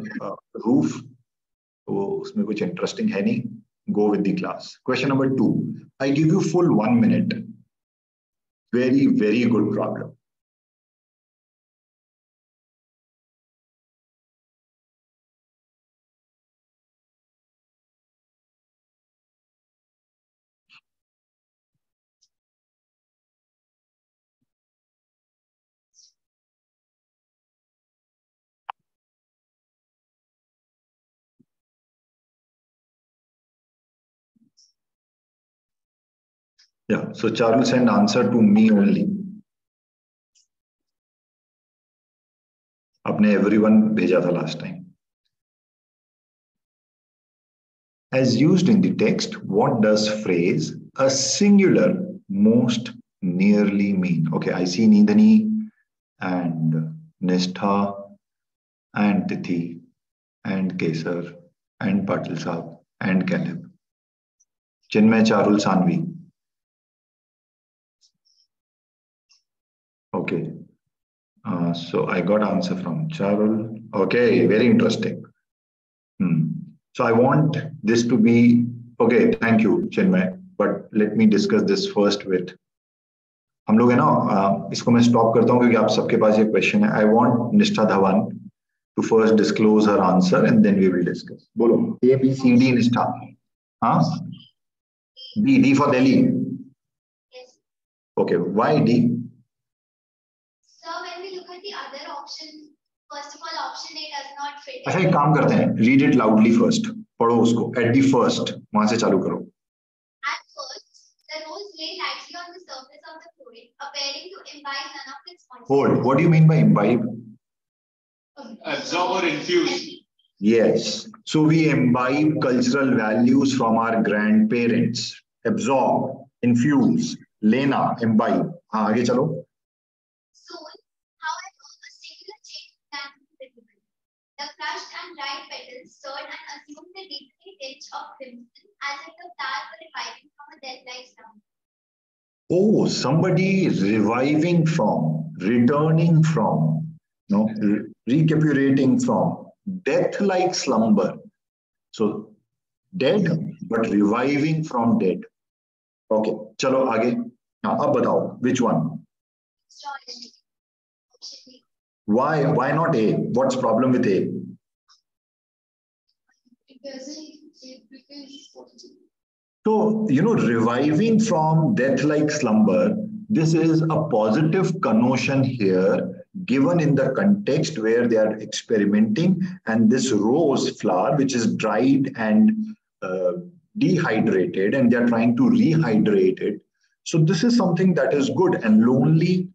roof. तो उसमें कुछ इंटरेस्टिंग है नहीं. Go with the class. Question number 2. I give you full 1 minute. Very, very good problem. Yeah, so Charles send answer to me only. आपने everyone भेजा था last time. As used in the text, what does phrase a singular most nearly mean? Okay, I see Nidhani and Nishtha and Tithi and Kesar and Patil Saab and Caleb. Chinmay, Charul, Sanvi. Okay. So I got answer from Charul. Okay, very interesting. So I want this to be, okay, thank you, Chinmay. But let me discuss this first with हम लोग है ना, इसको मैं stop करता हूँ क्योंकि आप सबके पास ये क्वेश्चन है. I want Nishtha Dhawan to first disclose her answer and then we will discuss. बोलो A B C D Nishtha. हाँ, D for Delhi. Yes. Okay, why D? So when we look at the other option, first of all, option A does not fit. अच्छा एक काम करते हैं, read it loudly first. पढ़ो उसको at the first, वहां से चालू करो. At first, the rose lay lightly on the surface of the fluid, appearing to imbibe none of its contents. Hold. What do you mean by imbibe? Absorb or infuse. Yes. So we imbibe cultural values from our grandparents. Absorb, infuse, लेना, imbibe. हाँ आगे चलो. Soon, however, a singular change began to be visible. The crushed and dried petals stirred and assumed the deepening tinge of crimson, as if the flowers were reviving from a death-like slumber. Oh, somebody reviving from, returning from, no, recapitulating from, death-like slumber. So dead but reviving from dead. Okay, चलो आगे. हाँ अब बताओ which one? Extraordinary. Option B. Why not A? What's problem with A? It doesn't fit because So, reviving from death-like slumber, this is a positive connotation here, given in the context where they are experimenting, and this rose flower, which is dried and dehydrated, and they are trying to rehydrate it. So this is something that is good, and lonely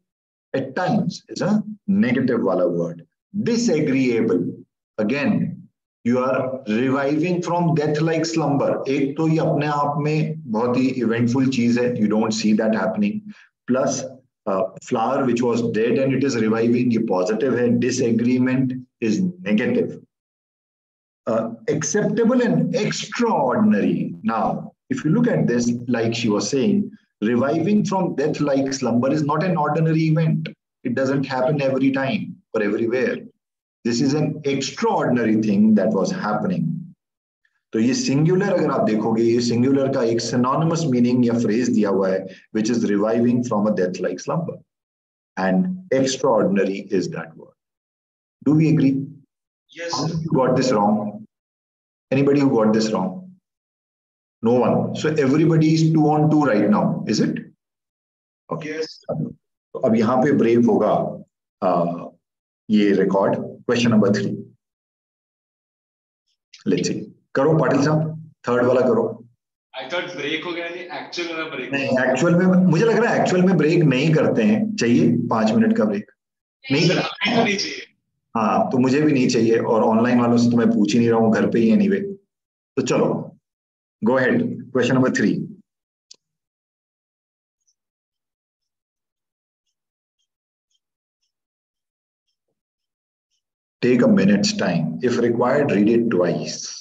at times is a negative wala word. Disagreeable, again, you are reviving from death like slumber. एक तो ये अपने आप में बहुत ही eventful चीज है. You don't see that happening. Plus flower which was dead and it is reviving, ये positive है. Disagreement is negative. Acceptable and extraordinary. Now, if you look at this, like she was saying, reviving from death like slumber is not an ordinary event. It doesn't happen every time or everywhere. This is an extraordinary thing that was happening. तो ये singular अगर आप देखोगे, ये singular का एक synonymous meaning या phrase दिया हुआ है, which is reviving from a death-like slumber, and extraordinary is that word. Do we agree? Yes. How many of you got this wrong? Anybody who got this wrong? No one. So everybody is 2 on 2 right now, is it? Okay. Yes. तो अब यहाँ पे break होगा ये record. Question number 3. Let's see. करो पाटिल साहब, third वाला करो. I thought break हो गया, नहीं एक्चुअल में ब्रेक. नहीं, एक्चुअल में मुझे लग रहा है एक्चुअल में ब्रेक नहीं करते हैं. चाहिए 5 मिनट का ब्रेक? नहीं करते. तो नहीं चाहिए. हाँ तो मुझे भी नहीं चाहिए, और ऑनलाइन वालों से तो मैं पूछ ही नहीं रहा हूँ, घर पे ही एनीवे. तो चलो go ahead. Question number 3. Take a minute's time. If required, read it twice.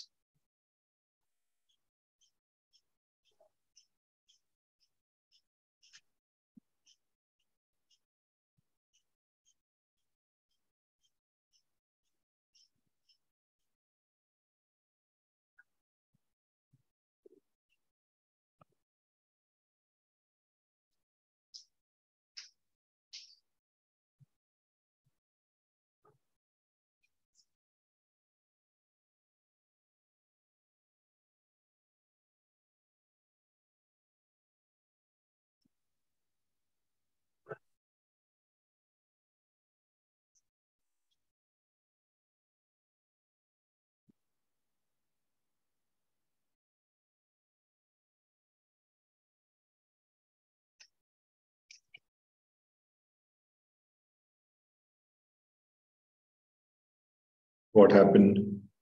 What happened?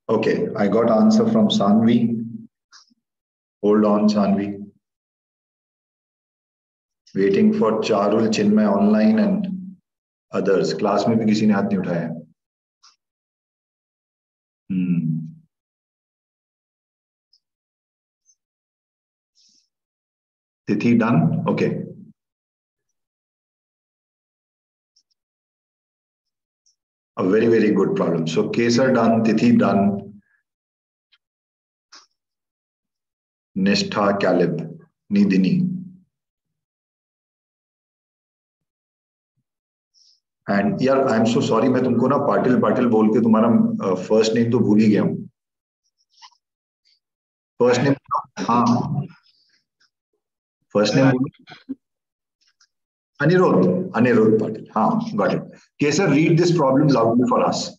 Okay, I got answer from Sanvi. Hold on, Sanvi. Waiting for Charul, Chinmay online and others. Class में भी किसी ने हाथ नहीं उठाया. Tithi done? Okay. A very, very good problem. So Kesar done, Tithi done, Nishtha, Caleb, Nidini. And यार I am so sorry, मैं तुमको ना पाटिल पाटिल बोल के तुम्हारा फर्स्ट नेम तो भूल ही गया हूँ. फर्स्ट नेम, हाँ फर्स्ट नेम बोलो. अनिरुद्ध, अनिरुद्ध पाटिल. हाँ, got it. Kesar, read this problem loudly for us.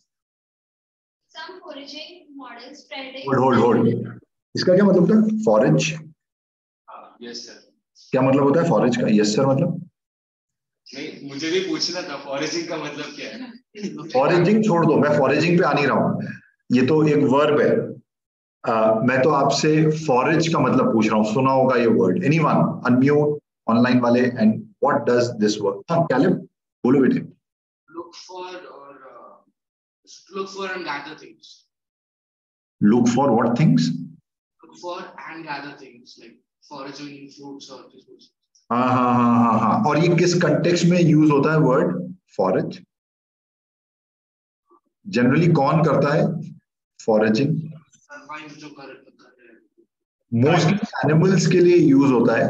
Some foraging models predict. Hold hold hold. इसका क्या मतलब होता है फॉरेज? Yes sir. क्या मतलब होता है फॉरेज का? यस सर मतलब नहीं, मुझे भी पूछना था फॉरेजिंग का मतलब क्या है. फॉरेजिंग छोड़ दो, मैं फॉरेजिंग पे आ नहीं रहा हूँ. ये तो एक वर्ब है. मैं तो आपसे फॉरेज का मतलब पूछ रहा हूँ. सुना होगा ये वर्ड? एनीवन अनम्यूट ऑनलाइन वाले. And what does this word? हाँ कैलिब बोलो बेटे. Look for or look for and gather things. Look for what things? Look for and gather things like foraging fruits or this. हाँ हाँ हाँ हाँ हाँ. और ये किस कंटेक्स्ट में यूज होता है वर्ड फॉरेज? जनरली कौन करता है फॉरेजिंग? जो कर रहे हैं. मोस्टली एनिमल्स के लिए यूज होता है.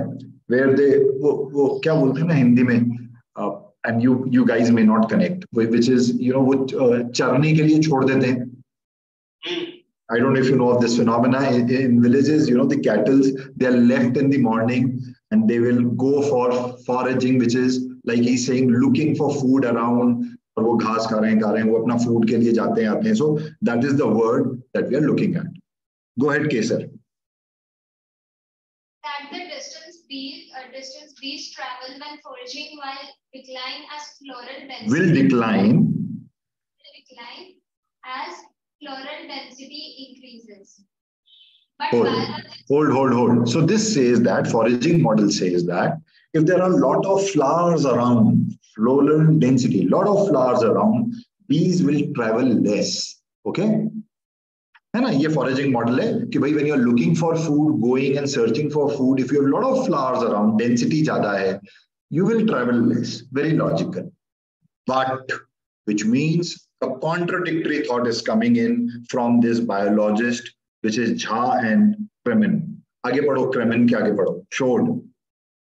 वेयर दे वो क्या बोलते हैं ना हिंदी में, and you guys may not connect, which is you know वो चरने के लिए छोड़ देते हैं. I don't know if you know of this phenomena in villages. You know, the cattle, they are left in the morning and they will go for foraging, which is like he's saying, looking for food around. और वो घास खा रहे हैं, वो अपना food के लिए जाते हैं आते हैं. So that is the word that we are looking at. Go ahead, Kesar. That the distance bees travel when foraging while decline as floral density. Will decline. Will decline as floral density increases. But Hold. So this says that foraging model says that if there are a lot of flowers around, floral density, lot of flowers around, bees will travel less. Okay? है ना? ये foraging model है कि भाई when you are looking for food, going and searching for food, if you have a lot of flowers around, density ज़्यादा है, you will travel less. Very logical. But which means a contradictory thought is coming in from this biologist, which is Jha and Kremen. आगे पढ़ो, Kremen के आगे पढ़ो. Showed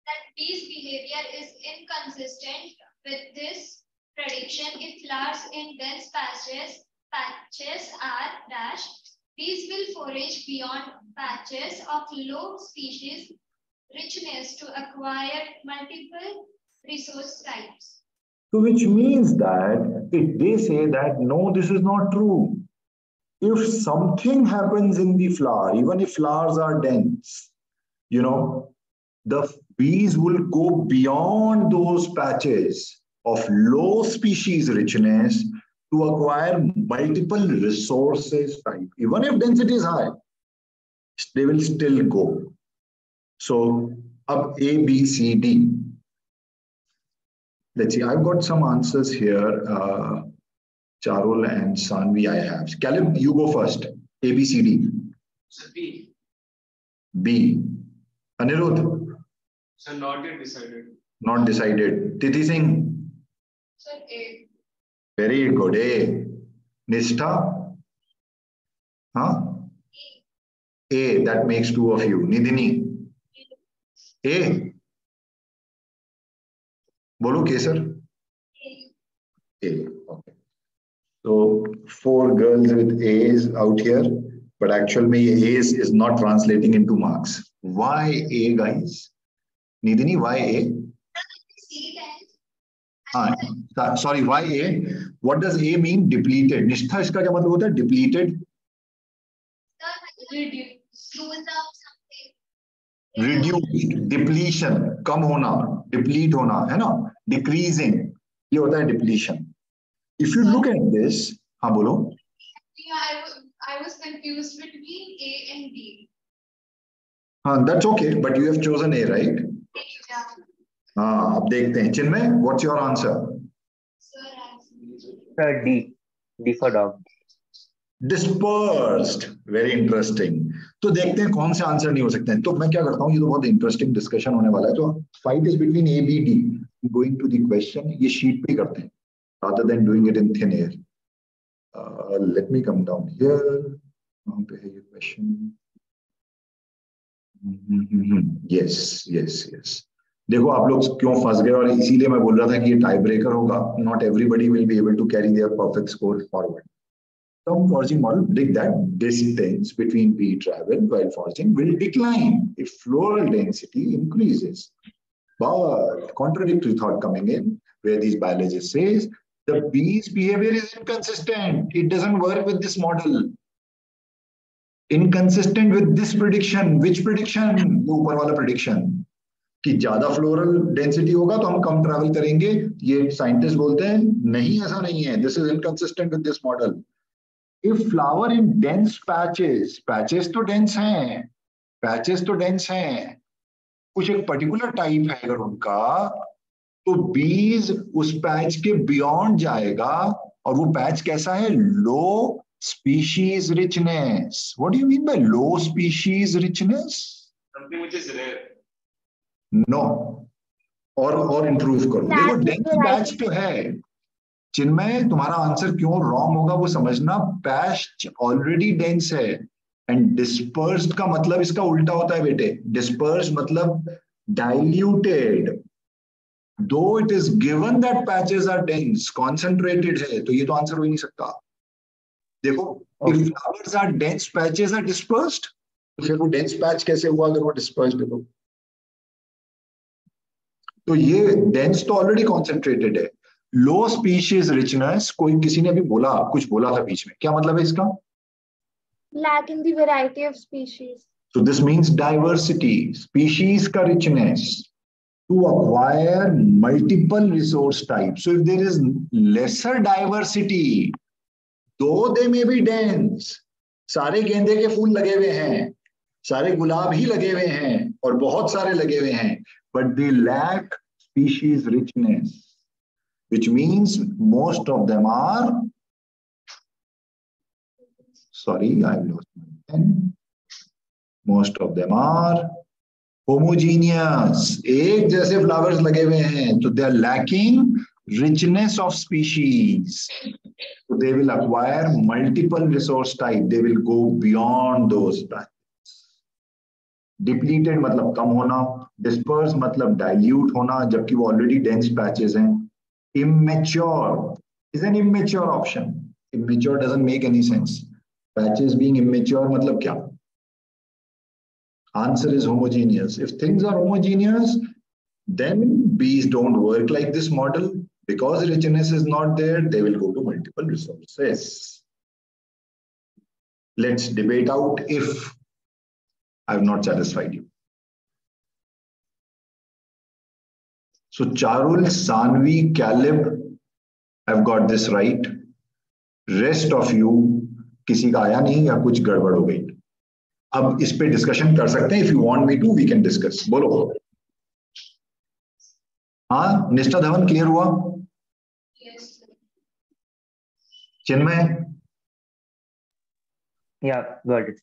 that bees' behavior is inconsistent with this prediction. If flowers in dense patches are dash, bees will forage beyond patches of low species richness to acquire multiple resource types. So which means that if they say that no, this is not true. If something happens in the flower, even if flowers are dense, you know, the bees will go beyond those patches of low species richness to acquire multiple resources type. Even if density is high, they will still go. So, up A, B, C, D. Let's see, I've got some answers here. Charul and Sanvi, I have. Caleb, you go first. A, B, C, D. Sir, B. B. Anirudh? Sir, not yet decided. Not decided. Titi Singh? Sir, A. Very good. A. Nishtha? Huh? A. That makes two of you. Nidini? A. Bolo Kesar? A. Okay. So 4 girls with A's out here, but actually A's is not translating into marks. Why A, guys? Nidini, why A? Sorry, why A? What does A mean? Depleted. Nishtha, इसका क्या मतलब होता है? Depleted. Reduced. Depletion. कम होना. Deplete होना, है ना? Decreasing. ये होता है depletion. If you look at this, हाँ बोलो. Yeah, I was confused between A and B. That's okay, but you have chosen A, right? Yeah. अब देखते हैं. Chinmay, what's your answer? Sir, D. D for dog. Dispersed. Very interesting. तो देखते हैं कौन से आंसर नहीं हो सकते हैं. तो मैं क्या करता हूँ, ये तो बहुत इंटरेस्टिंग डिस्कशन होने वाला है. तो fight is between A, B, D. Going to the question, ये शीट पे करते हैं rather than doing it in thin air. Let me come down here. कहाँ पे है ये question? Yes. देखो आप लोग क्यों फंस गए, और इसीलिए मैं बोल रहा था कि ये टाई ब्रेकर होगा. Not everybody will be able to carry their perfect score forward. Some forging model predict that distance between P travel while forging will decline if floral density increases. But contradictory thought coming in, where these biologists says the bee's behavior is inconsistent. It doesn't work with this model. Inconsistent with this prediction. Which prediction? वो ऊपर वाला prediction. कि ज्यादा floral density होगा तो हम कम travel करेंगे. ये साइंटिस्ट बोलते हैं नहीं, ऐसा नहीं है. This is inconsistent with this model. If flower in dense patches, patches तो dense हैं, patches तो dense हैं, कुछ एक पर्टिकुलर टाइप है अगर उनका, तो बीज उस पैच के बियॉन्ड जाएगा. और वो पैच कैसा है? Low species richness. What do you mean by low species richness? Something which is rare. No. और इंप्रूव करो. देखो डेंस पैच तो है. चिन्मय, तुम्हारा आंसर क्यों रॉन्ग होगा वो समझना. पैच ऑलरेडी डेंस है. एंड डिस्पर्स्ड का मतलब इसका उल्टा होता है बेटे. डिस्पर्स्ड मतलब diluted. Though it is given that patches are dense, concentrated है, तो ये तो आंसर हो ही नहीं सकता. देखो if flowers are dense, patches are dispersed, तो फिर वो डेंस पैच कैसे हुआ अगर वो डिस्पर्स्ड है? तो ये डेंस तो ऑलरेडी कॉन्सेंट्रेटेड है. लो स्पीशीज रिचनेस, कोई किसी ने भी बोला, कुछ बोला था बीच में, क्या मतलब है इसका? Lack in the variety of species. So this means diversity, species का richness to acquire multiple resource types. So if there is lesser diversity, though they may be dense, सारे गेंदे के फूल लगे हुए हैं, सारे गुलाब ही लगे हुए हैं और बहुत सारे लगे हुए हैं, but they lack species richness. Which means most of them are, sorry, I lost my pen. Most of them are homogeneous. एक जैसे flowers लगे हुए हैं, तो they are lacking richness of species. So they will acquire multiple resource type. They will go beyond those types. Depleted मतलब कम होना, dispersed मतलब dilute होना, जबकि वो already dense patches हैं. Immature is an immature option. Immature doesn't make any sense. Patches being immature मतलब क्या? Answer is homogeneous. If things are homogeneous, then bees don't work like this model. Because richness is not there, they will go to multiple resources. Let's debate out if I have not satisfied you. So Charul, Sanvi, Caleb, I've got this right. Rest of you, किसी का आया नहीं या कुछ गड़बड़ हो गई. अब इस पे डिस्कशन कर सकते हैं. If you want me to, we can discuss. बोलो. हाँ, निष्ठा धवन क्लियर हुआ? Yes. Chinmay? Yeah, got it.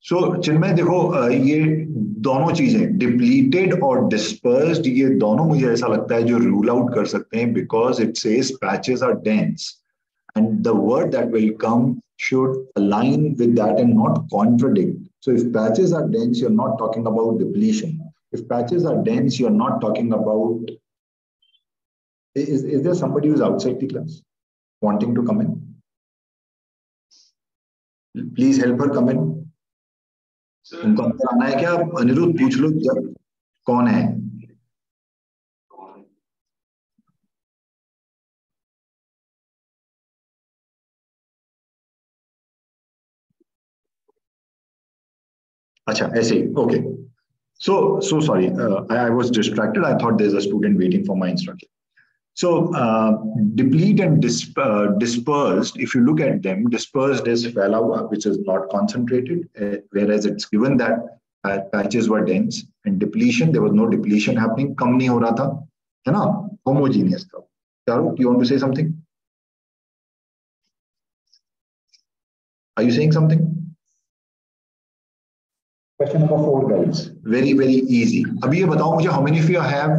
सो चिन्मय देखो, ये दोनों चीजें डिप्लीटेड और डिस्पर्स्ड, ये दोनों मुझे ऐसा लगता है जो रूल आउट कर सकते हैं, because it says patches are dense and the word that will come should align with that and not contradict. So if patches are dense, you're not talking about depletion. If patches are dense, you're not talking about... Is there somebody who's outside the class wanting to come in? Please help her come in. उनको अंदर आना है क्या? अनिरुद्ध पूछ लो जब कौन है. अच्छा ऐसे ही. Okay. So sorry, I was distracted. I thought there's a student waiting for my instruction. So deplete and dispersed, if you look at them, dispersed is फैला हुआ, which is not concentrated, whereas it's given that patches were dense, and depletion, there was no depletion happening, कम नहीं हो रहा था, है ना, homogeneous था. Charu, you want to say something? Are you saying something? Question number 4 guys, very easy. अभी ये बताओ मुझे, how many of you have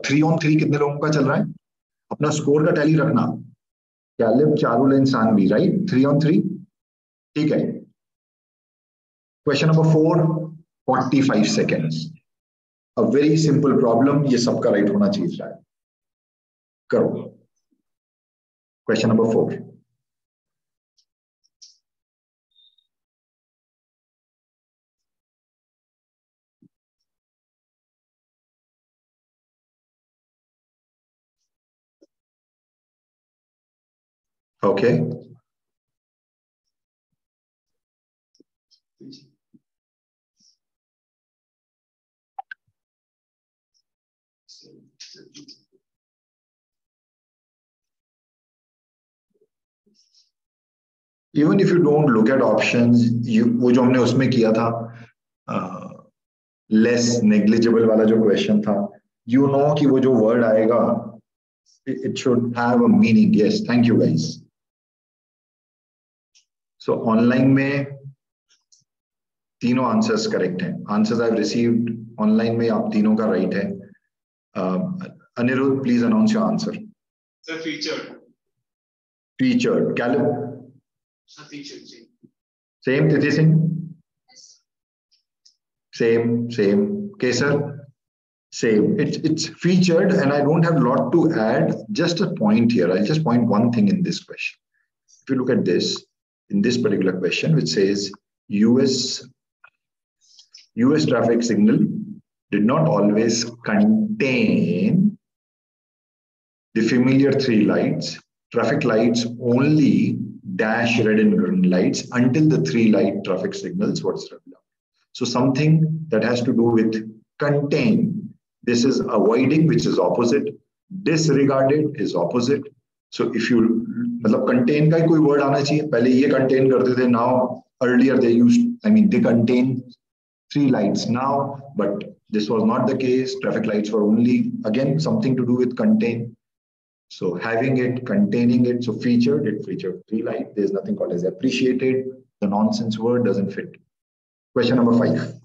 3 on 3 कितने लोगों का चल रहा है? अपना स्कोर का टैली रखना. Caleb, Charul and Saanvi, right? 3 on 3, ठीक है. Question number 4, 45 seconds. a very simple problem, ये सबका right होना चाहिए शायद. करो. Question number 4. Okay. Even if you don't look at options, वो जो हमने उसमें किया था less negligible वाला जो question था, you know कि वो जो word आएगा, it should have a meaning. Yes, thank you guys. So online में तीनों answers correct हैं. Answers I've received online में आप तीनों का right है. Anirudh, please announce your answer. Sir, featured. Featured. Caleb. Featured. Same, Tithi Singh? Same. Kesar? Same. It's featured, and I don't have a lot to add. Just a point here. I'll just point one thing in this question. If you look at this, in this particular question, which says US traffic signal did not always contain the familiar 3 lights. Traffic lights only dash red and green lights until the 3 light traffic signals what's regular. So something that has to do with contain. This is avoiding, which is opposite. Disregarded is opposite. So if you मतलब contain का कोई word आना चाहिए. पहले ये contain करते थे. Now earlier they used, they contain 3 lights now, but this was not the case. Traffic lights were only, again, something to do with contain. So having it, containing it, so featured, it featured 3 lights. There's nothing called as appreciated. The nonsense word doesn't fit. Question number 5.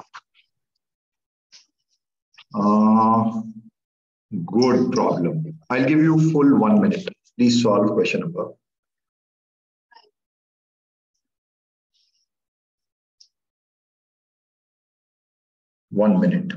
Good problem. I'll give you full 1 minute. Please solve question number. One minute.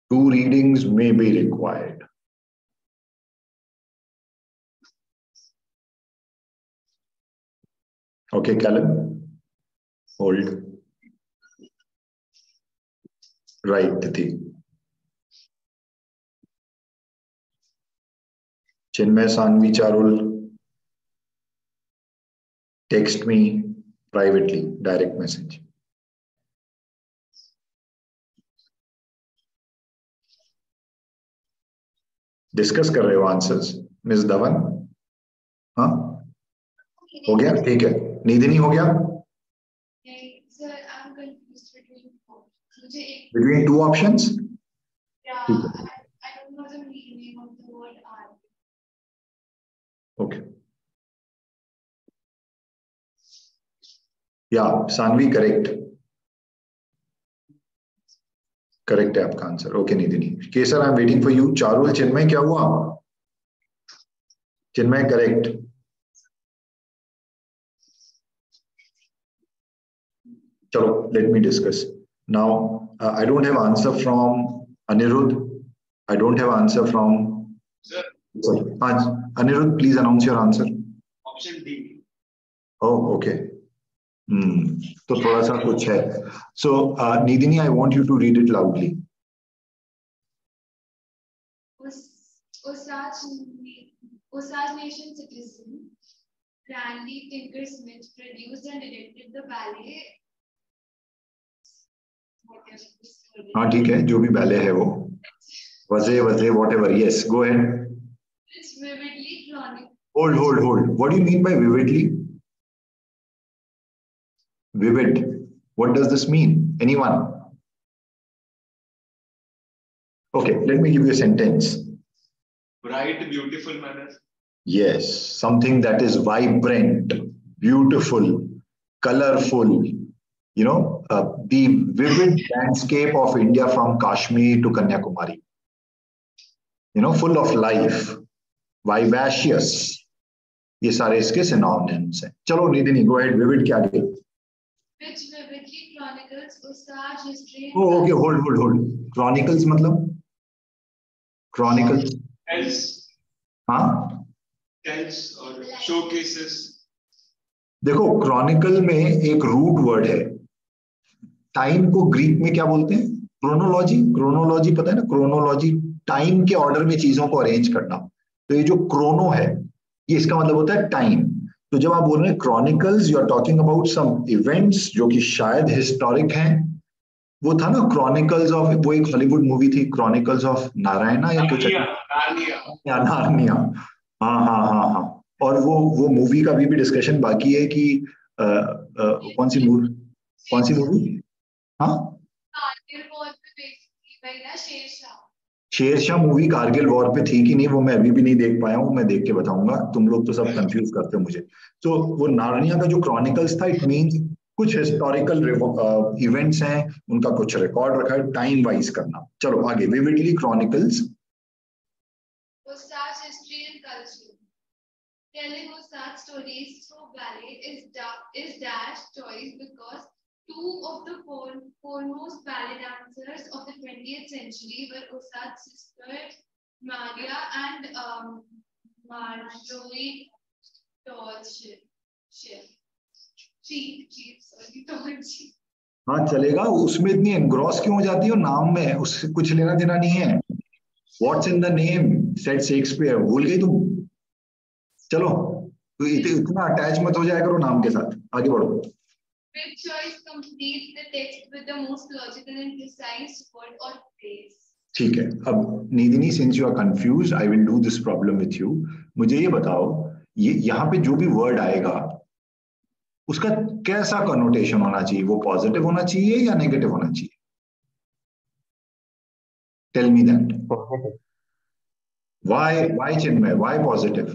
Two readings may be required. Okay, Callum. Hold. Right, Tithi. Chinmay, Sanvi, Charul. Text me privately, direct message. Discuss कर रहे हो answers miss Dhawan? हाँ हो गया, ठीक है. निधिनी हो गया? Between 2 options? Yeah, I don't know the meaning of the word R. Okay. Yeah, Sanvi, correct. Correct है आपका answer. Okay Nidhini. Kesar, I am waiting for you. Charul, Chinmay, क्या हुआ? चिन्मय करेक्ट. चलो, let me discuss now. I don't have answer from Aniruddh. I don't have answer from Aniruddh. Please announce your answer. Option D. Oh okay. तो थोड़ा सा कुछ है. So Nidhini, I want you to read it loudly. Osage Nation citizen Randy Tinker Smith produced and directed the ballet. हाँ ठीक है, जो भी बैले है वो वजे वजे whatever. Yes, go ahead. It's vividly chronic. Hold. What do you mean by vividly? Vivid. What does this mean? Anyone? Okay, let me give you a sentence. Bright, beautiful manner. Yes, something that is vibrant, beautiful, colorful. You know, the vivid landscape of India from Kashmir to Kanyakumari. You know, full of life, vivacious. ये सारे इसके synonyms हैं. चलो निधिनी, go ahead. Vivid क्या आगे? Which vividly chronicles Usaj history. Oh, okay, hold. Chronicles मतलब? Chronicles. Tells. हाँ? Tells or showcases. देखो, chronicle में एक root word है. टाइम को ग्रीक में क्या बोलते हैं? क्रोनोलॉजी पता है ना? क्रोनोलॉजी टाइम के ऑर्डर में चीजों को अरेंज करना. तो ये जो क्रोनो है, ये इसका मतलब होता है टाइम. तो जब आप बोल रहे हैं chronicles, you are talking about some events जो कि शायद हिस्टोरिक हैं. वो था ना क्रॉनिकल्स ऑफ, वो एक हॉलीवुड मूवी थी क्रॉनिकल्स ऑफ नारायणा या कुछ, नारनिया. हाँ. और वो मूवी का भी डिस्कशन बाकी है कि कौन सी मूवी? हाँ, शेरशाह मूवी कारगिल वॉर पे थी कि नहीं, वो मैं अभी भी नहीं देख पाया हूँ. मैं देख के बताऊंगा. तुम लोग तो सब कंफ्यूज करते हो मुझे. तो वो नारनिया का जो क्रॉनिकल्स था, इट मींस कुछ हिस्टोरिकल इवेंट्स हैं, उनका कुछ रिकॉर्ड रखा है, टाइम वाइज करना. चलो आगे. Vividly chronicles Usaj history and culture. Telling Usaj stories through ballet is dash choice because two of the foremost ballet dancers of the 20th century were Usaj's sisters, Maria and Marjorie Tolshie. Tolshie. हाँ चलेगा. उसमें इतनी engross क्यों हो जाती हो नाम में? उससे कुछ लेना देना नहीं है. What's in the name said Shakespeare. भूल गई तुम? चलो, तो इतना अटैच मत हो जाया करो नाम के साथ. आगे बढ़ो. Which choice completes the text with the most logical and precise word or phrase? ठीक है. अब Nidhini, since you are confuse, I will do this problem with you. मुझे ये बताओ, ये यहाँ पे जो भी वर्ड आएगा उसका कैसा कनोटेशन होना चाहिए? वो पॉजिटिव होना चाहिए या नेगेटिव होना चाहिए? Tell me that. Why Chinmay? Why positive?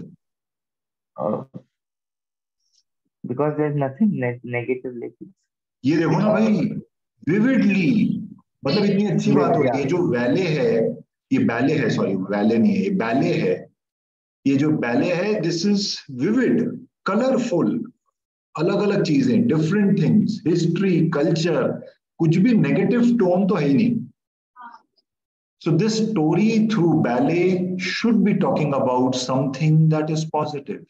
Because there's nothing negative like it. ये देखो ना भाई, विविडली मतलब इतनी अच्छी बात हो. ये जो वैले है, ये बैले है, सॉरी वैले नहीं है, ये बैले है. ये जो बैले है, दिस इज विविड, कलरफुल, अलग अलग चीजें, डिफरेंट थिंग्स, हिस्ट्री, कल्चर. कुछ भी नेगेटिव टोन तो है ही नहीं. So this story through ballet should be talking about something that is positive.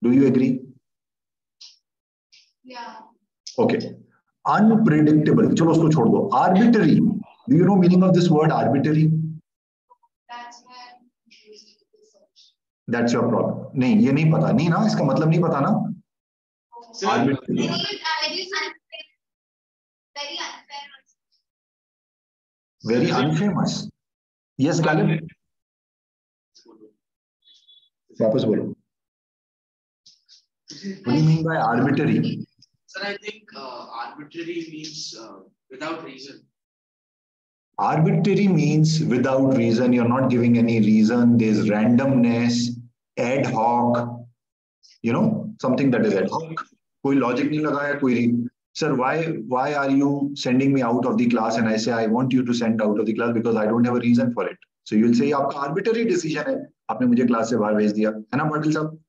Do you agree? Yeah. Okay. Unpredictable. चलो उसको छोड़ दो. Arbitrary. Do you know meaning of this word arbitrary? That's why I'm confused with the search. That's your problem. नहीं, ये नहीं पता. नहीं ना, इसका मतलब नहीं पता ना. Arbitrary. Very unfamous. Yes, Caleb. वापस बोलो. What do you mean by arbitrary? Sir, I think arbitrary means without reason. Arbitrary means without reason. You're not giving any reason. There's randomness, ad hoc. You know, something that is ad hoc. कोई logic नहीं लगाया, कोई. Sir, why are you sending me out of the class? And I say I want you to send out of the class because I don't have a reason for it. So you'll say आपका arbitrary decision है. आपने मुझे class से बाहर भेज दिया, है ना पाटिल साहब?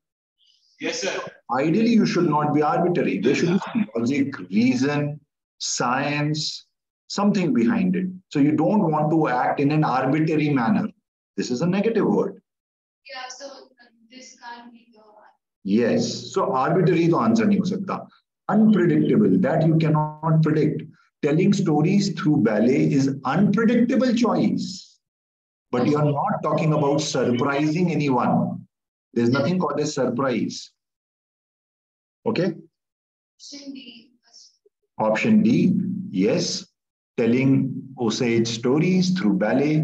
Yes, sir. Ideally, you should not be arbitrary. There should be some logic, reason, science, something behind it. So you don't want to act in an arbitrary manner. This is a negative word. Yeah, so this can't be the one. Yes. So arbitrary तो answer नहीं हो सकता. Unpredictable, that you cannot predict. Telling stories through ballet is unpredictable choice. But you are not talking about surprising anyone. There's nothing called as surprise. Okay? Option D. Option D, yes. telling Osage stories through ballet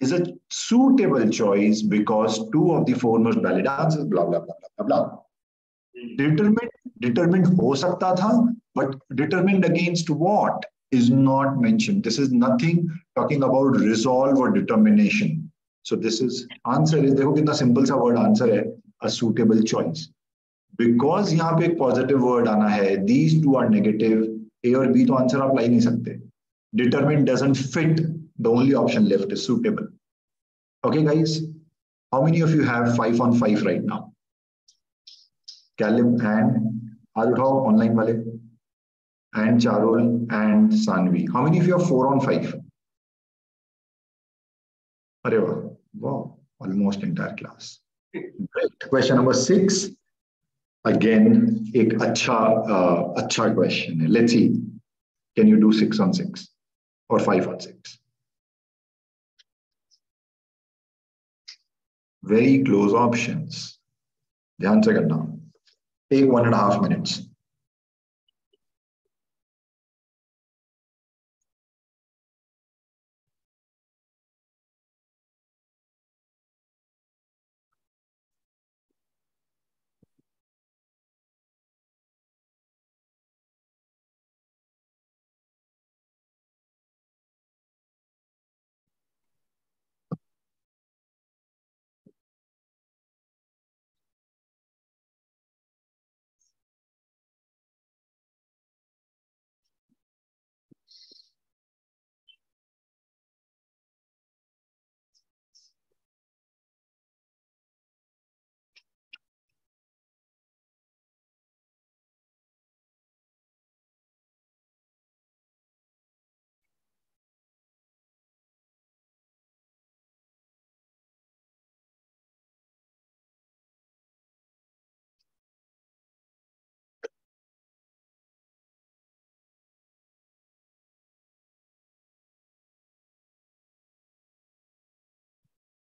is a suitable choice because two of the foremost ballet dancers, blah, blah, blah, blah, blah, blah. Determined हो सकता था, but determined against what is not mentioned. This is nothing talking about resolve or determination. So this is answer is, देखो कितना simple सा word answer है, a suitable choice. Because यहाँ पे एक positive word आना है, these two are negative, A और B तो answer आप ला ही नहीं सकते. Determined doesn't fit. The only option left is suitable. Okay, guys. How many of you have 5 on 5 right now? Caleb and हाथ उठाओ online वाले, and Charul and Sanvi. How many of you have 4 on 5? अरे वाह, wow, almost entire class. Great. Question number 6. Again, एक अच्छा question है. Let's see. Can you do 6 on 6 or 5 on 6? Very close options. ध्यान से करना. Take 1.5 minutes.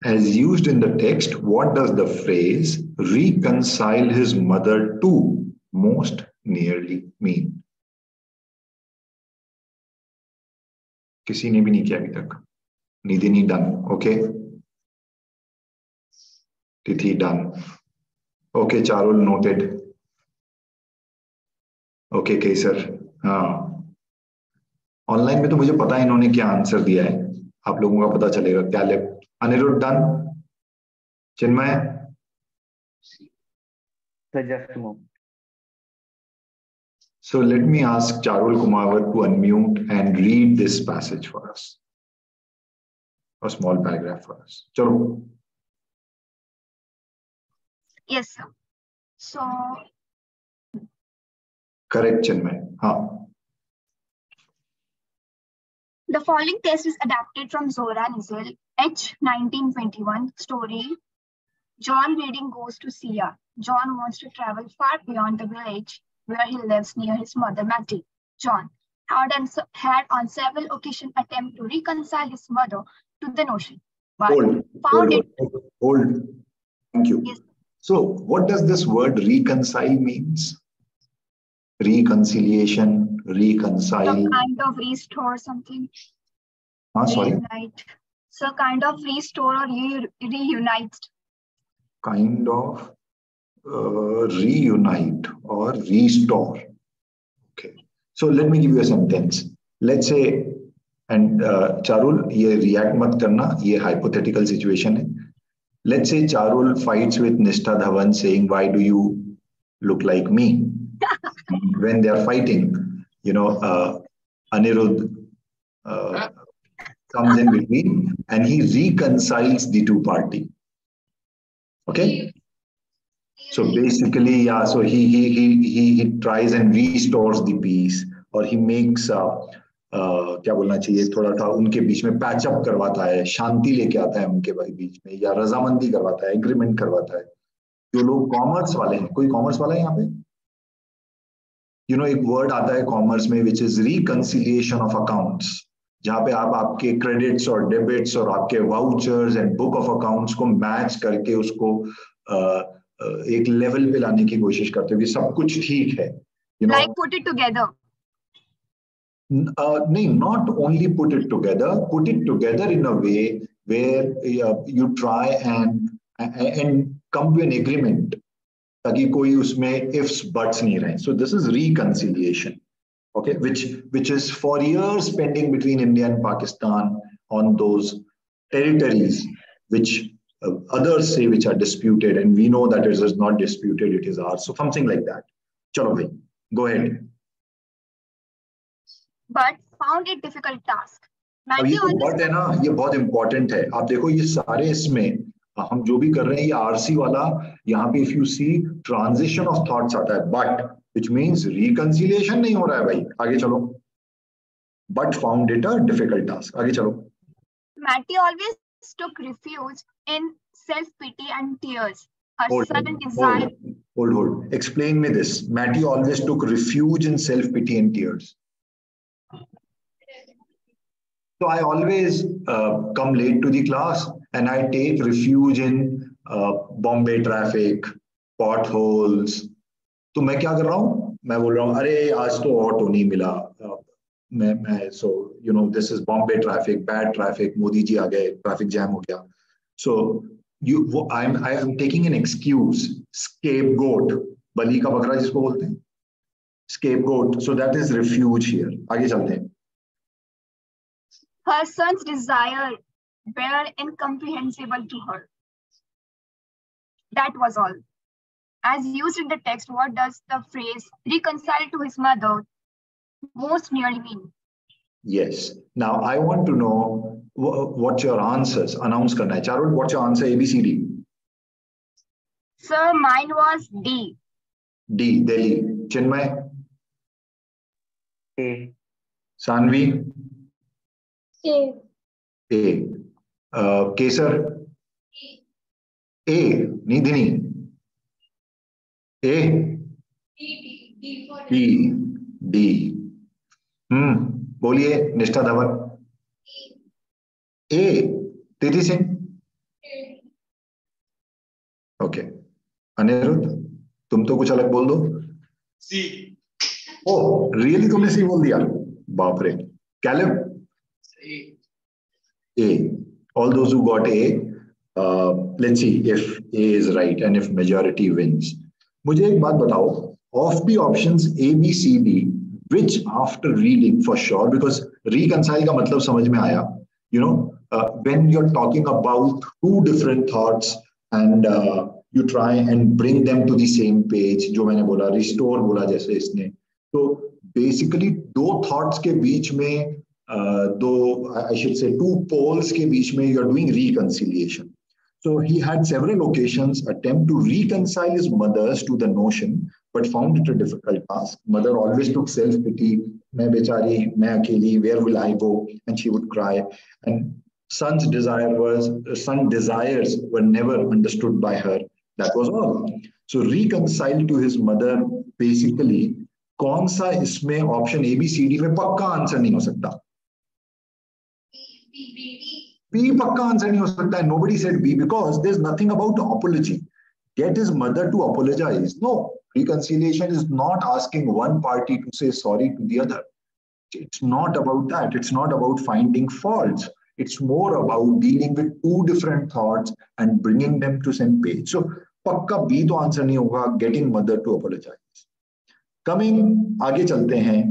As used in the text, what does the phrase reconcile his mother to most nearly mean? किसी ने भी नहीं किया अभी तक. Nidini done. Okay. Tithi done. Okay, Charul noted. Okay, Kesar. हाँ. Online में तो मुझे पता है इन्होंने क्या आंसर दिया है. आप लोगों का पता चलेगा. Caleb. Anirudh done. Chinmay. So just a moment. So let me ask Charul Kumar to unmute and read this passage for us. A small paragraph for us. Chalo. Yes, sir. So, Correct, Chinmay. Haan. the following text is adapted from Zora Neale, H. 1921 story. John Reading goes to Sia. John wants to travel far beyond the village where he lives near his mother, Mattie. John had on several occasions attempted to reconcile his mother to the notion, but Hold. Thank you. Yes. So, what does this word reconcile means? Reconciliation, reconcile. Some kind of restore something. Sorry. Reunite. So, kind of restore or reunite. Kind of reunite or restore. Okay. So let me give you a sentence. Let's say, and Charul, ये react मत करना, ये hypothetical situation है. Let's say Charul fights with Nishtha Dhawan saying, "Why do you look like me?" When they are fighting, Anirudh comes in between and he reconciles the two parties. Okay. So basically, yeah. So he tries and restores the peace, or he makes क्या बोलना चाहिए, थोड़ा सा उनके बीच में patch up करवाता है, शांति लेके आता है उनके बीच में, या रजामंदी करवाता है, एग्रीमेंट करवाता है. जो लोग कॉमर्स वाले हैं, कोई कॉमर्स वाला है यहाँ पे? एक वर्ड आता है कॉमर्स में which is reconciliation of accounts, जहां पे आप आपके क्रेडिट्स और डेबिट्स और आपके vouchers and book of accounts को मैच करके उसको एक लेवल पे लाने की कोशिश करते हो कि सब कुछ ठीक है. Like put it together. not only put it together in a way where you try and come to an agreement ताकि कोई उसमें ifs buts नहीं रहे. So this is reconciliation, okay, which is for years pending between India and Pakistan on those territories which others say which are disputed, and we know that it is not disputed, it is ours. So something like that. Chalo bhai, go ahead. But found it difficult task. अब ये जो but है ना, ये बहुत important है. आप देखो ये सारे इसमें हम जो भी कर रहे हैं, ये आरसी वाला यहाँ पे if you see transition of thoughts आता है, बट व्हिच मींस रिकंसिलिएशन नहीं हो रहा है भाई. आगे चलो. But found it a difficult task. आगे चलो. Matty always took refuge in self-pity and tears. Her sudden desire. Hold. Explain me this. Matty always took refuge in self-pity and tears. So I always come late to the class and I take refuge in Bombay traffic, potholes. तो मैं क्या कर रहा हूँ? मैं बोल रहा हूँ अरे आज तो ऑटो नहीं मिला. So you know this is Bombay traffic, bad traffic. Modi ji आ गए, traffic jam हो गया. So I am taking an excuse, scapegoat. बलि का बकरा जिसको बोलते हैं, scapegoat. So that is refuge here. आगे चलते हैं. Her son's desire were incomprehensible to her. That was all. As used in the text, what does the phrase reconcile to his mother most nearly mean? Yes. Now I want to know what your answers. Announce करना है. Charul, what's your answer? A, B, C, D. Sir, mine was D. D. Delhi. Chinmay. A. Sanvi. A. A. Kesar. A. Nidhini. A. D. D. बोलिए निष्ठा Dhawan. A. तिथि Singh. Okay. Anirudh, तुम तो कुछ अलग बोल दो. C. ओह रियली तुमने सी बोल दिया? बाप रे. Caleb. A. All those who got A, let's see if A is right and if majority wins. मुझे एक बात बताओ, of the options A, B, C, D, which after reading for sure, because reconcile का मतलब समझ में आया, you know, when you're talking about two different thoughts and you try and bring them to the same page, जो मैंने बोला restore बोला जैसे इसने, तो basically दो thoughts के बीच में I should say two poles के बीच में you are doing reconciliation. So he had several occasions attempt to reconcile his mothers to the notion, but found it a difficult task. Mother always took self-pity. मैं बेचारी, मैं अकेली, where will I go? And she would cry. And son's desires were never understood by her. That was all. So reconcile to his mother basically कौन सा इसमें option A B C D में पक्का answer नहीं हो सकता? B पक्का answer नहीं हो सकता है. Nobody said B because there's nothing about apology. Get his mother to apologize. No, reconciliation is not asking one party to say sorry to the other. It's not about that. It's not about finding faults. It's more about dealing with two different thoughts and bringing them to same page. So पक्का B तो answer नहीं होगा. Getting mother to apologize. Coming आगे चलते हैं.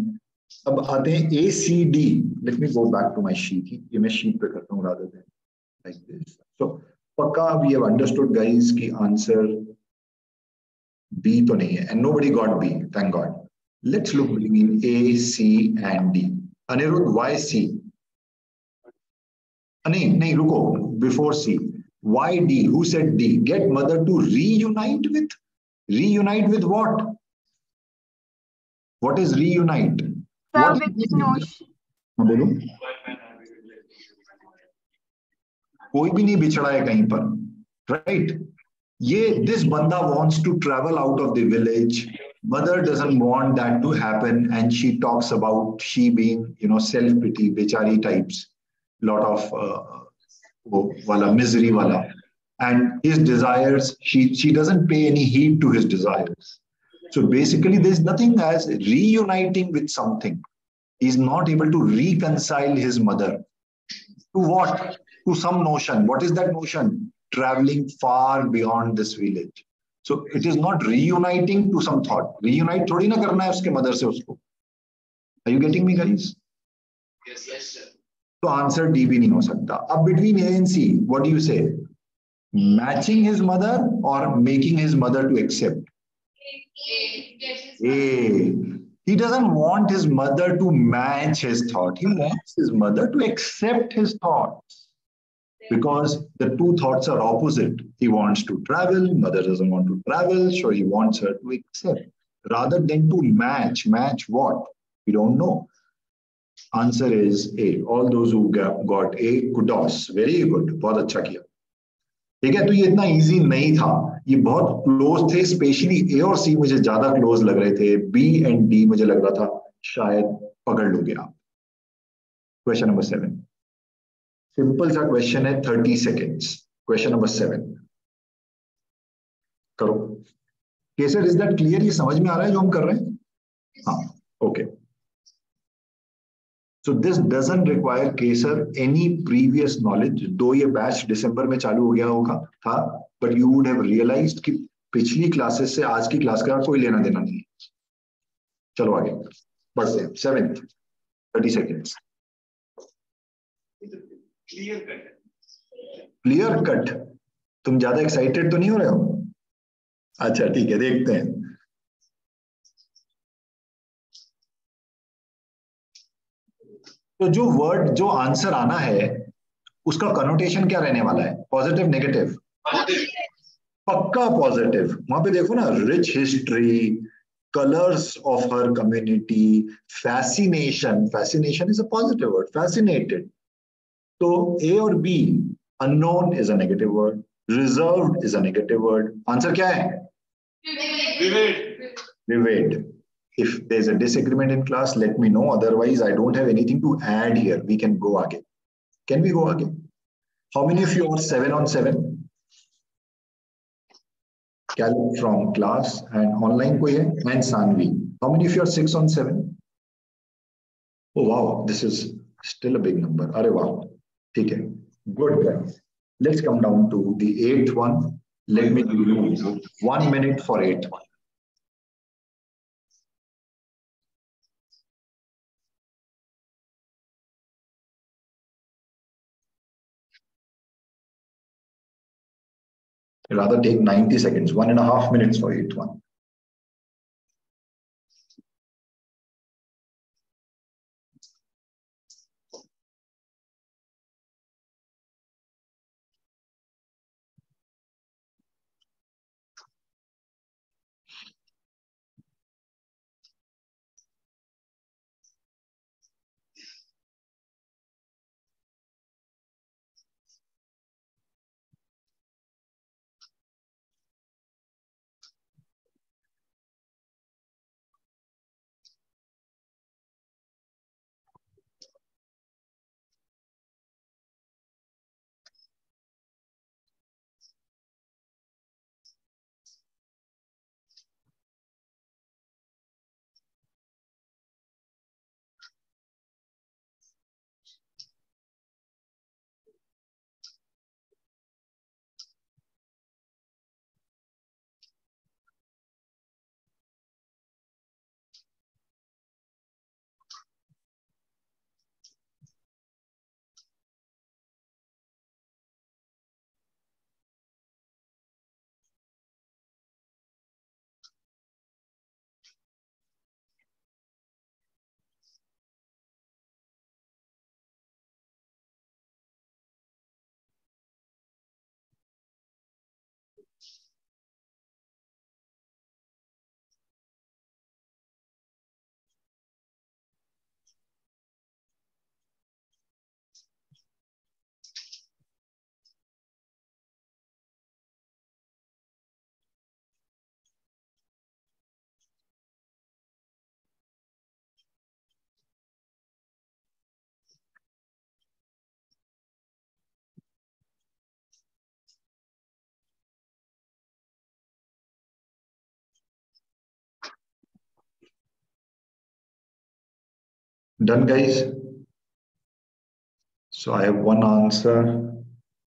अब आते हैं A, C, D. Let me go back to my sheet. ये मैं sheet पे करता हूँ rather than like this. So पक्का we have understood guys कि answer B तो नहीं है, and nobody got B. Thank God. Let's look between A, C, and D. Anirudh, why C? नहीं रुको. Before C, why D? Who said D? Get mother to reunite with what? What is reunite? What is बोलो. कोई भी नहीं बिछड़ा है कहीं पर, right? This banda wants to travel out of the village. Mother doesn't want that to happen, and she talks about she being, self-pity, bechari types, lot of misery wala, and his desires. She doesn't pay any heed to his desires. So basically, there's nothing as reuniting with something. He's not able to reconcile his mother. To what? To some notion. What is that notion? Traveling far beyond this village. So it is not reuniting to some thought. Reunite थोड़ी ना करना है उसके mother से उसको. Are you getting me, guys? Yes, yes, sir. तो answer D भी नहीं हो सकता. अब between A and C, what do you say? Matching his mother or making his mother to accept? A. He doesn't want his mother to match his thought. He wants his mother to accept his thoughts. Because the two thoughts are opposite. He wants to travel, mother doesn't want to travel, so he wants her to accept. Rather than to match. Match what? We don't know. Answer is A. All those who got A, kudos. Very good. बहुत अच्छा किया. ठीक है, तो ये इतना easy नहीं था. ये बहुत क्लोज थे. स्पेशली ए और सी मुझे ज्यादा क्लोज लग रहे थे. बी एंड डी मुझे लग रहा था शायद पकड़ लोगे आप. Question number 7. सिंपल सा क्वेश्चन है, 30 सेकेंड्स. क्वेश्चन नंबर 7 करो. केसर, इज दैट क्लियर? ये समझ में आ रहा है जो हम कर रहे हैं? हाँ, okay. So this doesn't require Kesar any previous knowledge. दो ये बैच दिसंबर में चालू हो गया होगा था, but you would have realized कि पिछली क्लासेस से आज की क्लास का कोई लेना देना नहीं है. चलो आगे बढ़ते हैं. 7th 30 seconds. Clear cut. Clear cut. तुम ज्यादा एक्साइटेड तो नहीं हो रहे हो? अच्छा ठीक है, देखते हैं. तो जो वर्ड, जो आंसर आना है उसका कनोटेशन क्या रहने वाला है? Positive, negative? पक्का पॉजिटिव. वहां पे देखो ना, rich history, colours of her community, fascination. Fascination is a positive word. Fascinated. तो ए और B. Unknown is a negative word. Reserved is a negative word. Answer क्या है? Vivid. Vivid. If there's a disagreement in class, let me know. Otherwise, I don't have anything to add here. We can go again. Can we go again? How many of you are 7 on 7? Caleb from class and online koi hai? And Sanvi. How many of you are 6 on 7? Oh wow, this is still a big number. Are wow. Okay. Good guys. Let's come down to the 8th one. Let me give you 1 minute for 8th one. Rather take 90 seconds, 1.5 minutes for each one. Done, guys? So I have one answer,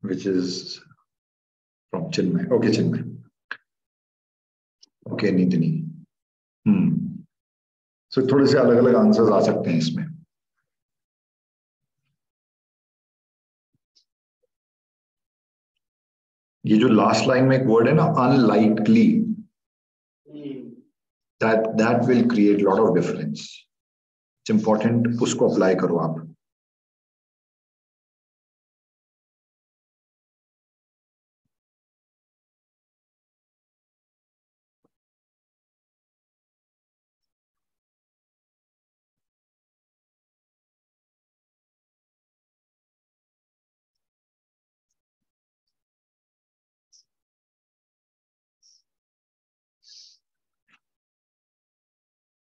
which is from Chinmay. Okay, Chinmay. Okay, Nidini. So थोड़े से अलग अलग answers आ सकते हैं इसमें. ये जो last line में एक वर्ड है ना, unlikely, that will create lot of difference. It's important, उसको अप्लाई करो आप.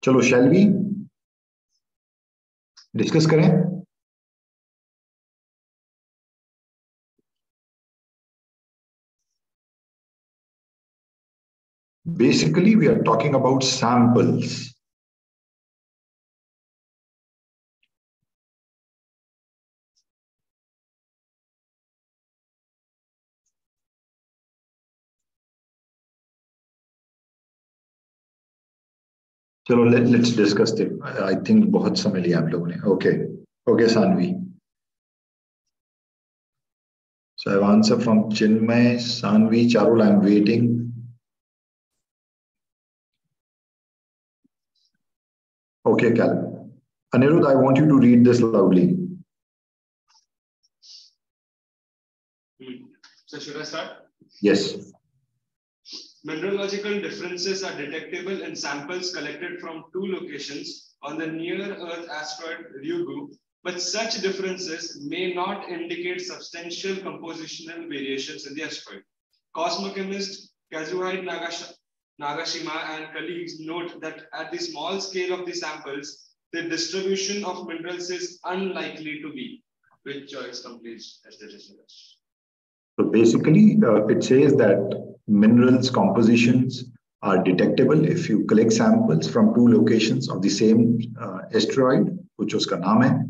चलो, shall we डिस्कस करें? Basically, we are talking about samples. चलो, let's discuss it. I think बहुत समय लिया आप लोगों ने. Okay, Sanvi. So I have answer from Chinmay, Sanvi, Charul. I'm waiting. Okay, Cal. Anirudh, I want you to read this loudly. So should I start? Yes. Mineralogical differences are detectable in samples collected from two locations on the near-Earth asteroid Ryugu, but such differences may not indicate substantial compositional variations in the asteroid. Cosmochemist Kazuhide Nagashima and colleagues note that at the small scale of the samples, the distribution of minerals is unlikely to be. Which choice completes as the research? So basically, it says that minerals compositions are detectable if you collect samples from two locations of the same asteroid, which uska naam hai.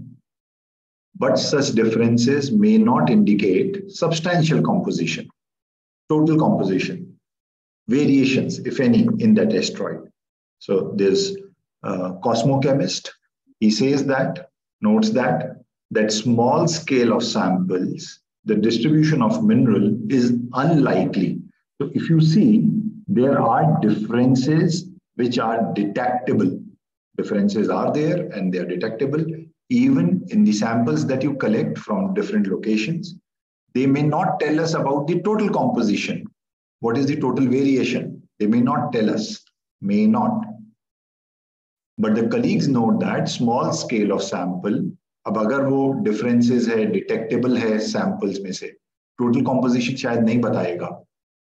But such differences may not indicate substantial composition, total composition, variations, if any, in that asteroid. So there's cosmochemist. He says that, notes that small scale of samples, the distribution of mineral is unlikely. So if you see, there are differences which are detectable. Differences are there and they are detectable even in the samples that you collect from different locations. They may not tell us about the total composition. What is the total variation? They may not tell us, may not. But the colleagues note that small scale of sample, अब अगर वो differences है, detectable है samples में से, total composition शायद नहीं बताएगा.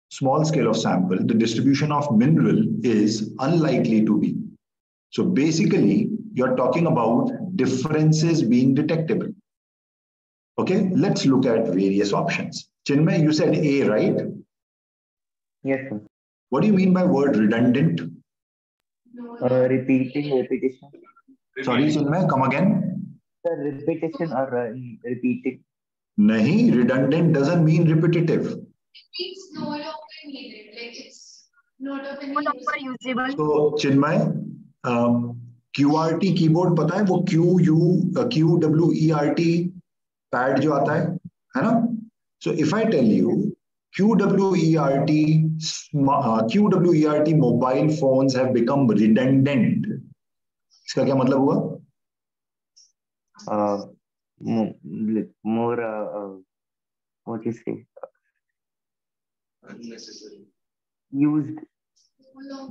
Small scale of sample, the distribution of mineral is unlikely to be. So basically, you're talking about differences being detectable. Okay, let's look at various options. Chinmay, you said A, right? Yes, sir. What do you mean by word redundant? Repetition. Sorry, Chinmay, come again. Sir, repetition or repeating. Nahi, redundant doesn't mean repetitive. It means no longer needed. Like it's not of any No longer usable. So, Chinmay, QWERT keyboard पता है वो QWERT pad जो आता है ना? So if I tell you QWERT mobile phones have become redundant, इसका क्या मतलब हुआ? More what you say? Unnecessary. Used.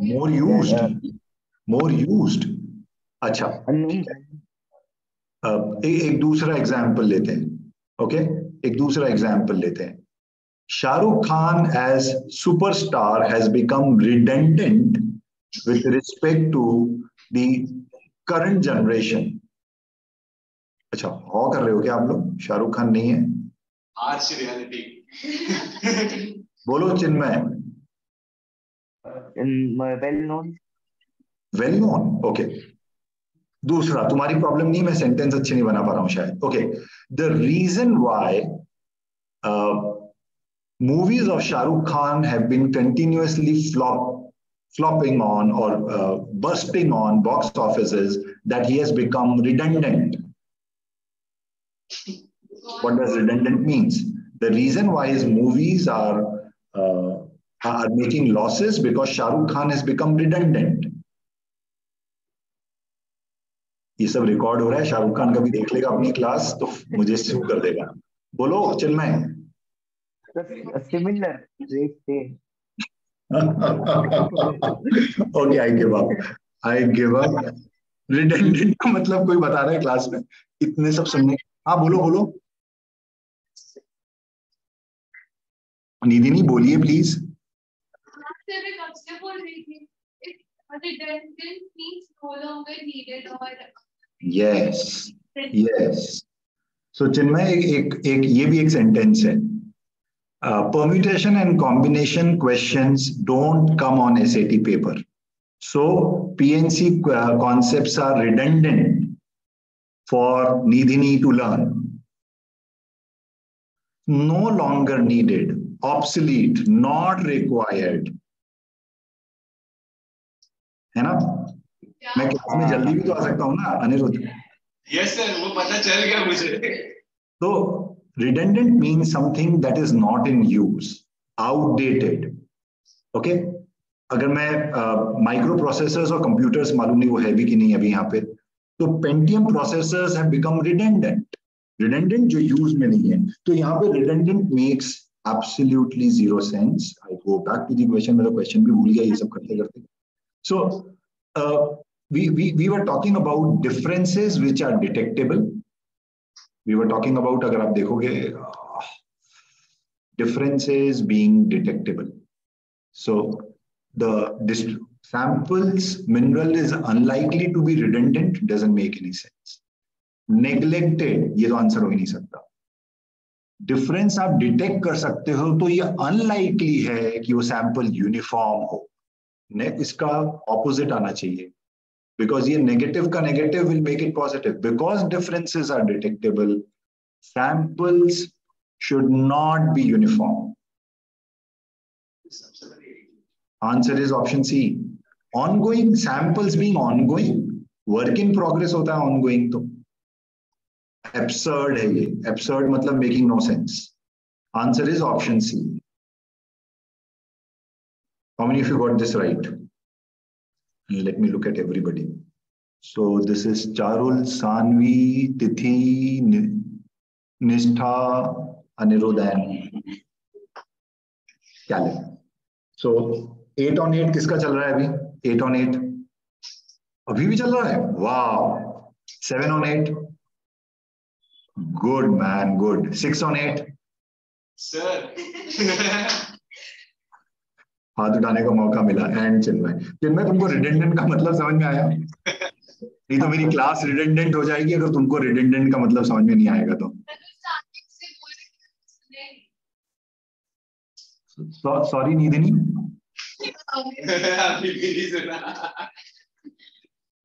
More used. More used. अच्छा. एक दूसरा एग्जाम्पल लेते हैं. ओके, एक दूसरा एग्जाम्पल लेते हैं. Shahrukh Khan as superstar has become redundant with respect to the current generation. अच्छा, हो कर रहे हो क्या आप लोग? शाहरुख खान नहीं है. Harsh reality. बोलो चिन्मय. Well known. Well known. Okay. दूसरा, तुम्हारी प्रॉब्लम नहीं, मैं सेंटेंस अच्छे नहीं बना पा रहा हूं शायद. Okay, the reason why movies of Shah Rukh Khan have been continuously flopping on or bursting on box offices that he has become redundant. What does redundant means? The reason why his movies are making losses because Shah Rukh Khan has become redundant. ये सब record हो रहा है, शाहरुख खान कभी देख लेगा अपनी class तो मुझे सू कर देगा. बोलो चिन्मय. Similar, same. Okay, I give up. I give up. Redundant का मतलब कोई बता रहा है क्लास में? इतने सब सुनने. हाँ बोलो बोलो. निधि नहीं बोलिए प्लीज. Yes, yes. So चिन्मय एक ये भी एक सेंटेंस है. Permutation and combination questions don't come on SAT paper. So PNC concepts are redundant for Nidhini to learn. No longer needed, obsolete, not required. है ना? मैं क्लास में जल्दी भी तो आ सकता हूँ ना अनिरुद्ध. Yes sir, वो पता चल गया मुझे. So redundant means something that is not in use, outdated. Okay? अगर मैं माइक्रो प्रोसेसर्स और कंप्यूटर्स मालूम नहीं वो है भी कि नहीं अभी यहाँ पे, तो Pentium processors have become redundant. Redundant जो यूज में नहीं है, तो यहाँ पे redundant makes absolutely zero sense. I go back to the question, मेरा क्वेश्चन भी भूल गया ये सब करते करते. सो we were talking about differences which are detectable. We were talking about, अगर आप देखोगे, differences being detectable. So the sample's mineral is unlikely to be redundant, doesn't make any sense. Neglected, ये तो आंसर हो ही नहीं सकता. डिफरेंस आप डिटेक्ट कर सकते हो तो ये अनलाइकली है कि वो सैंपल यूनिफॉर्म हो. इसका ऑपोजिट आना चाहिए, बिकॉज ये नेगेटिव का negative will make it positive. Because differences are detectable, samples should not be uniform. Answer is option C. Ongoing, samples being ongoing, work in progress होता है ongoing तो. Absurd है ये. Absurd मतलब making no sense. Answer is option C. How many of you got this right? Let me look at everybody. So this is Charul, Sanvi, Tithi, Nishtha, Anirudh and Caleb. So 8 on 8 किसका चल रहा है अभी? 8 on 8 अभी भी चल रहा है. वाह. 7 on 8 good man, good. 6 on 8 Sir. हाथ उठाने का मौका मिला. एंड चिन्मय तुमको रिडेंडेंट का मतलब समझ में आया? नहीं तो मेरी क्लास रिडेंडेंट हो जाएगी अगर तुमको रिडेंडेंट का मतलब समझ में नहीं आएगा तो. सॉरी निधिनी.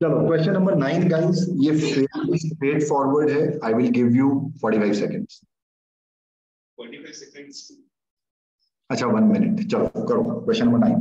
चलो क्वेश्चन नंबर 9 गाइस. ये स्ट्रेट फॉरवर्ड है. I will give you 45 seconds. 45 seconds. अच्छा 1 मिनट. चलो करो question number 9.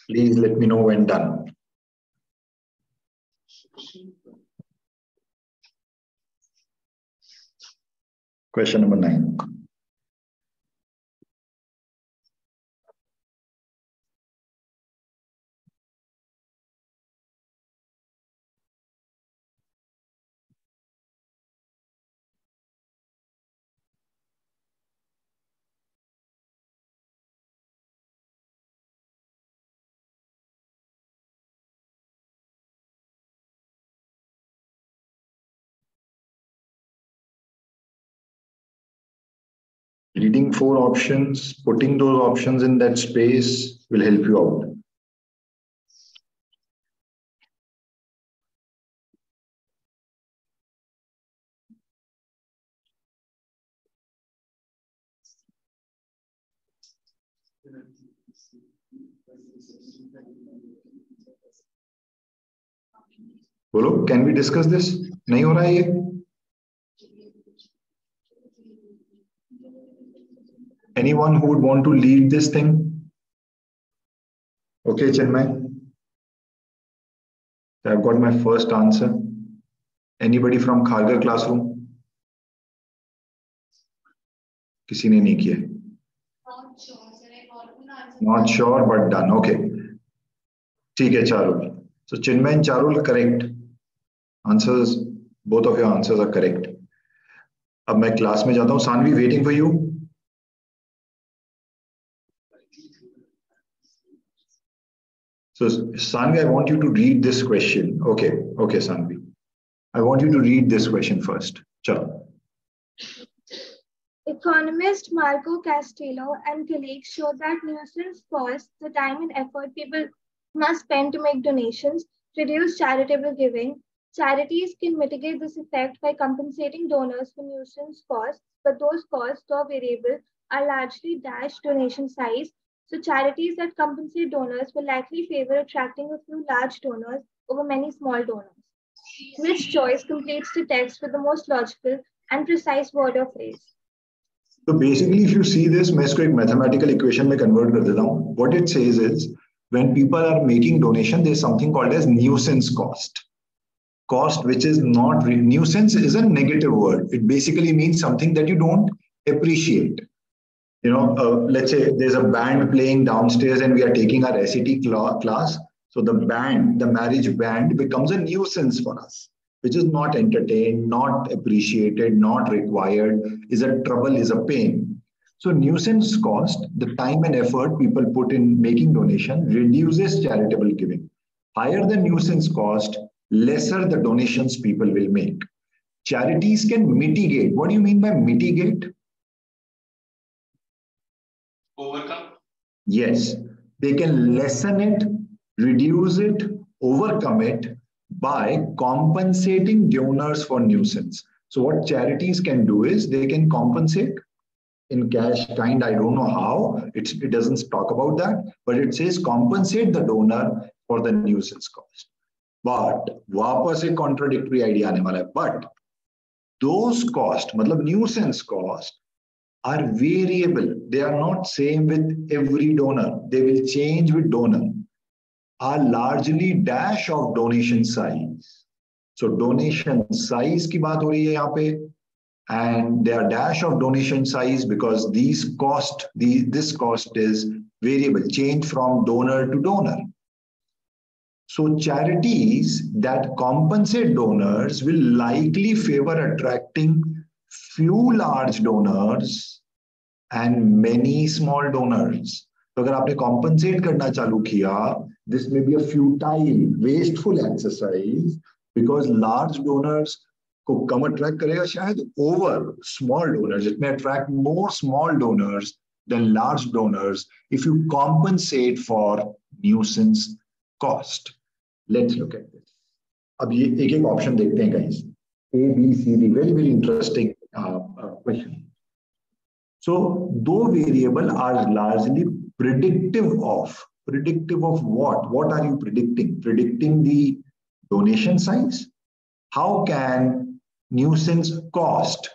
Please let me know when done. Question number 9. Reading 4 options, putting those options in that space will help you out. बोलो, can we discuss this? नहीं हो रहा है ये? Anyone who would want to lead this thing? Okay, Chinmay. I've got my first answer. Anybody from Khargar classroom? किसी ने नहीं किया. Not sure, but done. Okay. ठीक है, Charul. So Chinmay and Charul are correct. Answers, both of your answers are correct. अब मैं class में जाता हूँ. Sanvi, waiting for you. So Sanvi, I want you to read this question. Okay, Sanvi. I want you to read this question first. Chalo. Economist Marco Castillo and colleagues show that nuisance costs, the time and effort people must spend to make donations, reduce charitable giving. Charities can mitigate this effect by compensating donors for nuisance costs, but those costs, though variable, are largely dash donation size. So charities that compensate donors will likely favor attracting a few large donors over many small donors. Which choice completes the text with the most logical and precise word or phrase? So basically, if you see this, मैं इसको एक mathematical equation में convert कर देता हूँ. What it says is, when people are making donation, there's something called as nuisance cost. Cost which is not, nuisance is a negative word. It basically means something that you don't appreciate. You know, let's say there's a band playing downstairs and we are taking our SET class. So the marriage band becomes a nuisance for us, which is not entertained, not appreciated, not required, is a trouble, is a pain. So nuisance cost, the time and effort people put in making donation, reduces charitable giving. Higher the nuisance cost, lesser the donations people will make. Charities can mitigate. What do you mean by mitigate? Overcome? Yes, they can lessen it, reduce it, overcome it by compensating donors for nuisance. So what charities can do is they can compensate in cash kind. I don't know how, it doesn't talk about that, but it says compensate the donor for the nuisance cost. But वापस एक contradictory idea आने वाला है. But those costs, मतलब nuisance cost, are variable. They are not same with every donor. They will change with donor. Are largely dash of donation size. So donation size की बात हो रही है यहाँ पे, and they are dash of donation size because this cost is variable, change from donor to donor. So charities that compensate donors will likely favor attracting few large donors and many small donors. तो अगर आपने compensate करना चालू किया, this may be a futile, wasteful exercise because large donors को कम attract करेगा शायद over small donors. It may attract more small donors than large donors if you compensate for nuisance cost. Let's look at this. अब ये एक option देखते हैं guys. A, B, C, D. Very interesting question. So, though variable are largely predictive of what? What are you predicting? Predicting the donation size? How can nuisance cost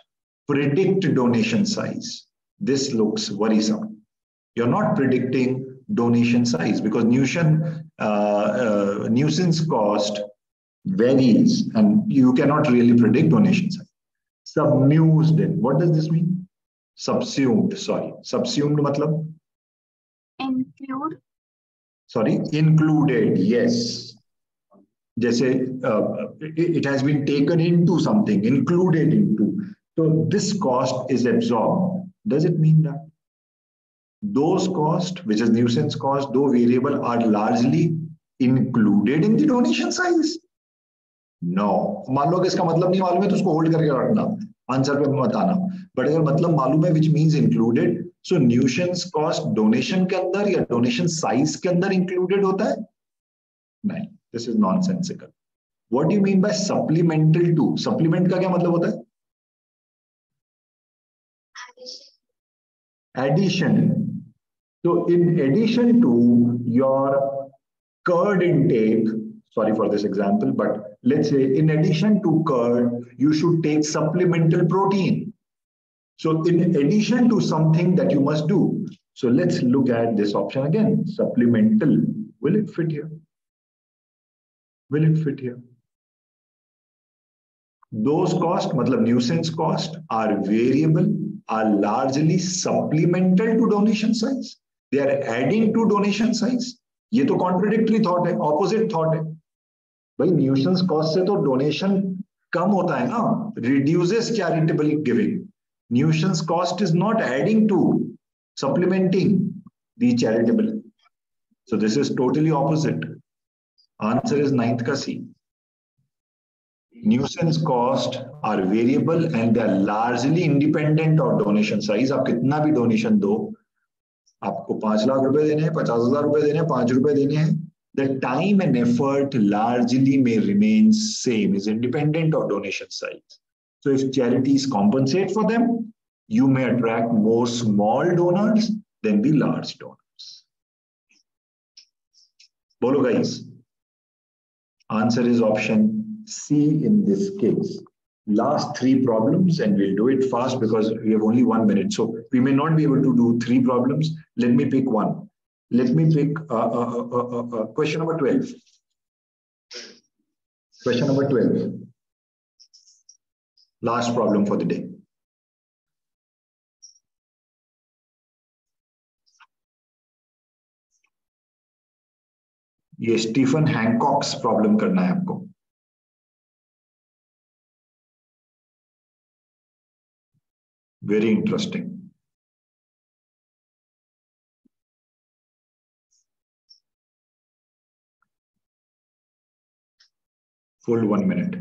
predict donation size? This looks worrisome. You're not predicting donation size, because nuisance cost varies and you cannot really predict donation size. Submused in, what does this mean? Subsumed, sorry. Subsumed matlab? Include. Sorry, included, yes. Jaise, it has been taken into something, included into. So this cost is absorbed. Does it mean that those costs, which is nuisance cost, though variable, are largely included in the donation size? No. मान लो कि इसका मतलब नहीं मालूम है तो उसको hold करके रखना, आंसर पे मत आना. बट अगर मतलब मालूम है, which means included, so nuisance cost donation के अंदर या donation size के अंदर included होता है? नहीं. This is nonsensical. What do you mean by supplemental to? Supplement का क्या मतलब होता है? Addition. So in addition to your curd intake, sorry for this example, but let's say in addition to curd, you should take supplemental protein. So in addition to something that you must do. So let's look at this option again. Supplemental. Will it fit here? Will it fit here? Those costs, matlab nuisance cost, are variable, are largely supplemental to donation size. They are adding to donation size. ये तो contradictory thought है, opposite thought है. भाई nuisance cost से तो donation कम होता है ना, reduces charitable giving. Nuisance cost is not adding to, supplementing the charitable. So this is totally opposite. Answer is 9th का C. Nuisance cost are variable and they are largely independent of donation size. आप कितना भी donation दो, आपको 5 लाख रुपए देने हैं, 50,000 रुपए देने हैं, 5 रुपए देने हैं, the time and effort largely may remain same, is independent of donation size. So if charities compensate for them, you may attract more small donors than the large donors. Bolo guys. Answer is option C in this case. Last 3 problems and we'll do it fast because we have only 1 minute. So we may not be able to do 3 problems. Let me pick one. Let me pick question number 12. Question number 12. Last problem for the day. ये Stephen हैंकॉक्स problem करना है आपको. Very interesting. Full 1 minute.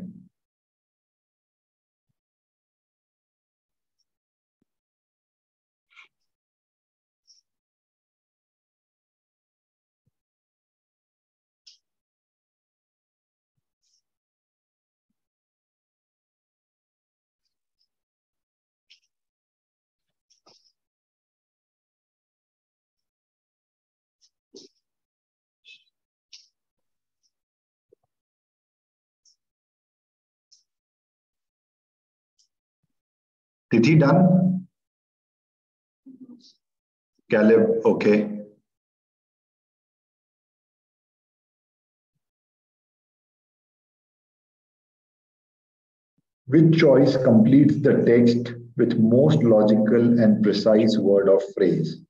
Tithi done? Caleb, okay. Which choice completes the text with most logical and precise word or phrase?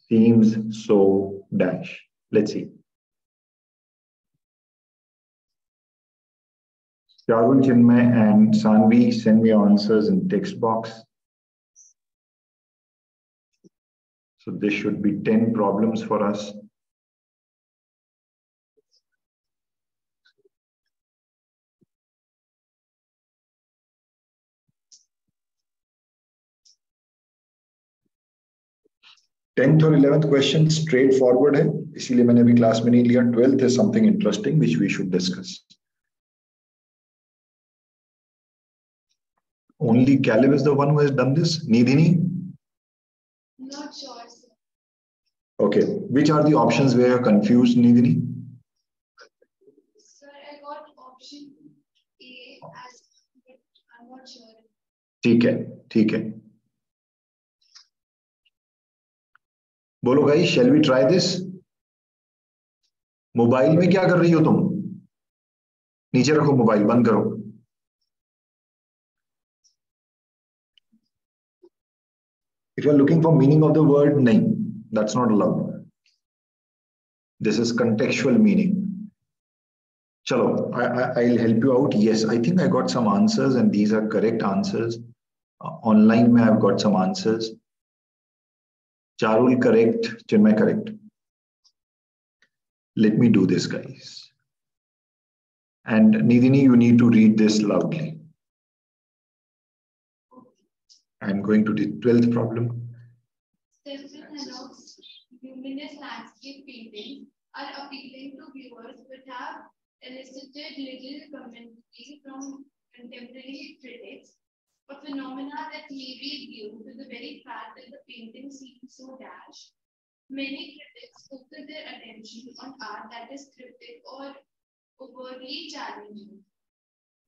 Seems so dash. Let's see. Sharul, Chinmay and Sanvi, send me your answers in text box. So this should be 10 problems for us. Tenth or 11th question straightforward है, इसीलिए मैंने अभी class में नहीं लिया. 12th is something interesting which we should discuss. Only Caleb is the one who has done this. Nidhini? Not sure, sir. Okay. Which are the options where you're confused, Nidhini? Sir, I got option A as, but I'm not sure. ठीक है, ठीक है. बोलो guys, shall we try this? Mobile में क्या कर रही हो तुम? नीचे रखो मोबाइल, बंद करो. If you are looking for meaning of the word, nahi, that's not allowed. This is contextual meaning. Chalo, I'll help you out. Yes, I think I got some answers and these are correct answers. Online mein I've got some answers. Charul correct, Chinmay correct. Let me do this, guys. And Nidini, you need to read this loudly. I'm going to the 12th problem. Luminous landscape paintings are appealing to viewers but have elicited little commentary from contemporary critics, a phenomena that may be due to the very fact that the painting seems so dash. Many critics focus their attention on art that is cryptic or overtly challenging.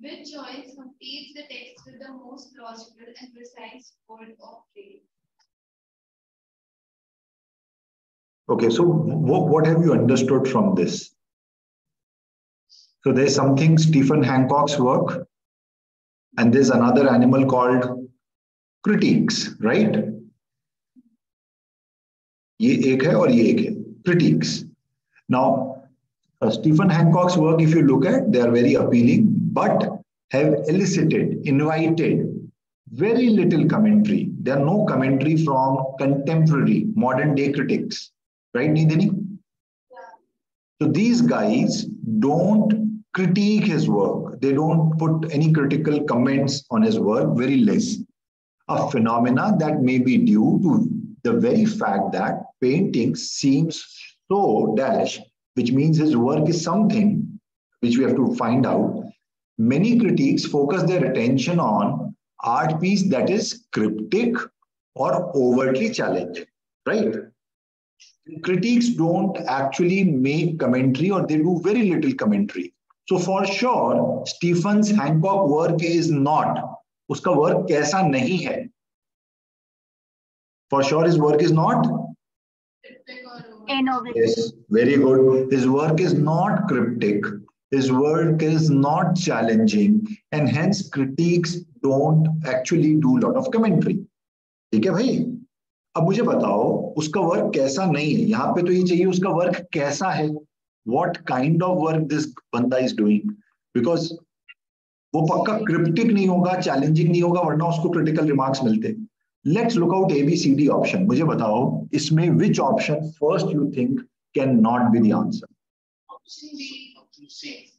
With choice completes the text with the most logical and precise word of phrase. Okay, so what have you understood from this? So there's something Stephen Hancock's work, and there's another animal called critiques, right? ये एक है और ये एक है, critiques. Now, Stephen Hancock's work, if you look at, they are very appealing, but have elicited, invited very little commentary. There are no commentary from contemporary, modern day critics. Right, Nidini? Yeah. So these guys don't critique his work. They don't put any critical comments on his work, very less. A phenomena that may be due to the very fact that painting seems so dash, which means his work is something which we have to find out. Many critics focus their attention on art piece that is cryptic or overtly challenging, right? Critics don't actually make commentary or they do very little commentary. So for sure, Stephen Hancock work is not, uska work kaisa nahi hai. For sure his work is not? Yes, very good. His work is not cryptic. His work is not challenging and hence critics don't actually do a lot of commentary. ठीक है भाई? अब मुझे बताओ उसका work कैसा नहीं है. यहाँ पे तो ये चाहिए उसका वर्क कैसा है. What kind of work this बंदा is doing? Because वो पक्का क्रिप्टिक नहीं होगा, चैलेंजिंग नहीं होगा, वरना उसको क्रिटिकल रिमार्क्स मिलते. Let's look out ABCD option. मुझे बताओ इसमें which option first you think cannot be the answer? Option B. Option C.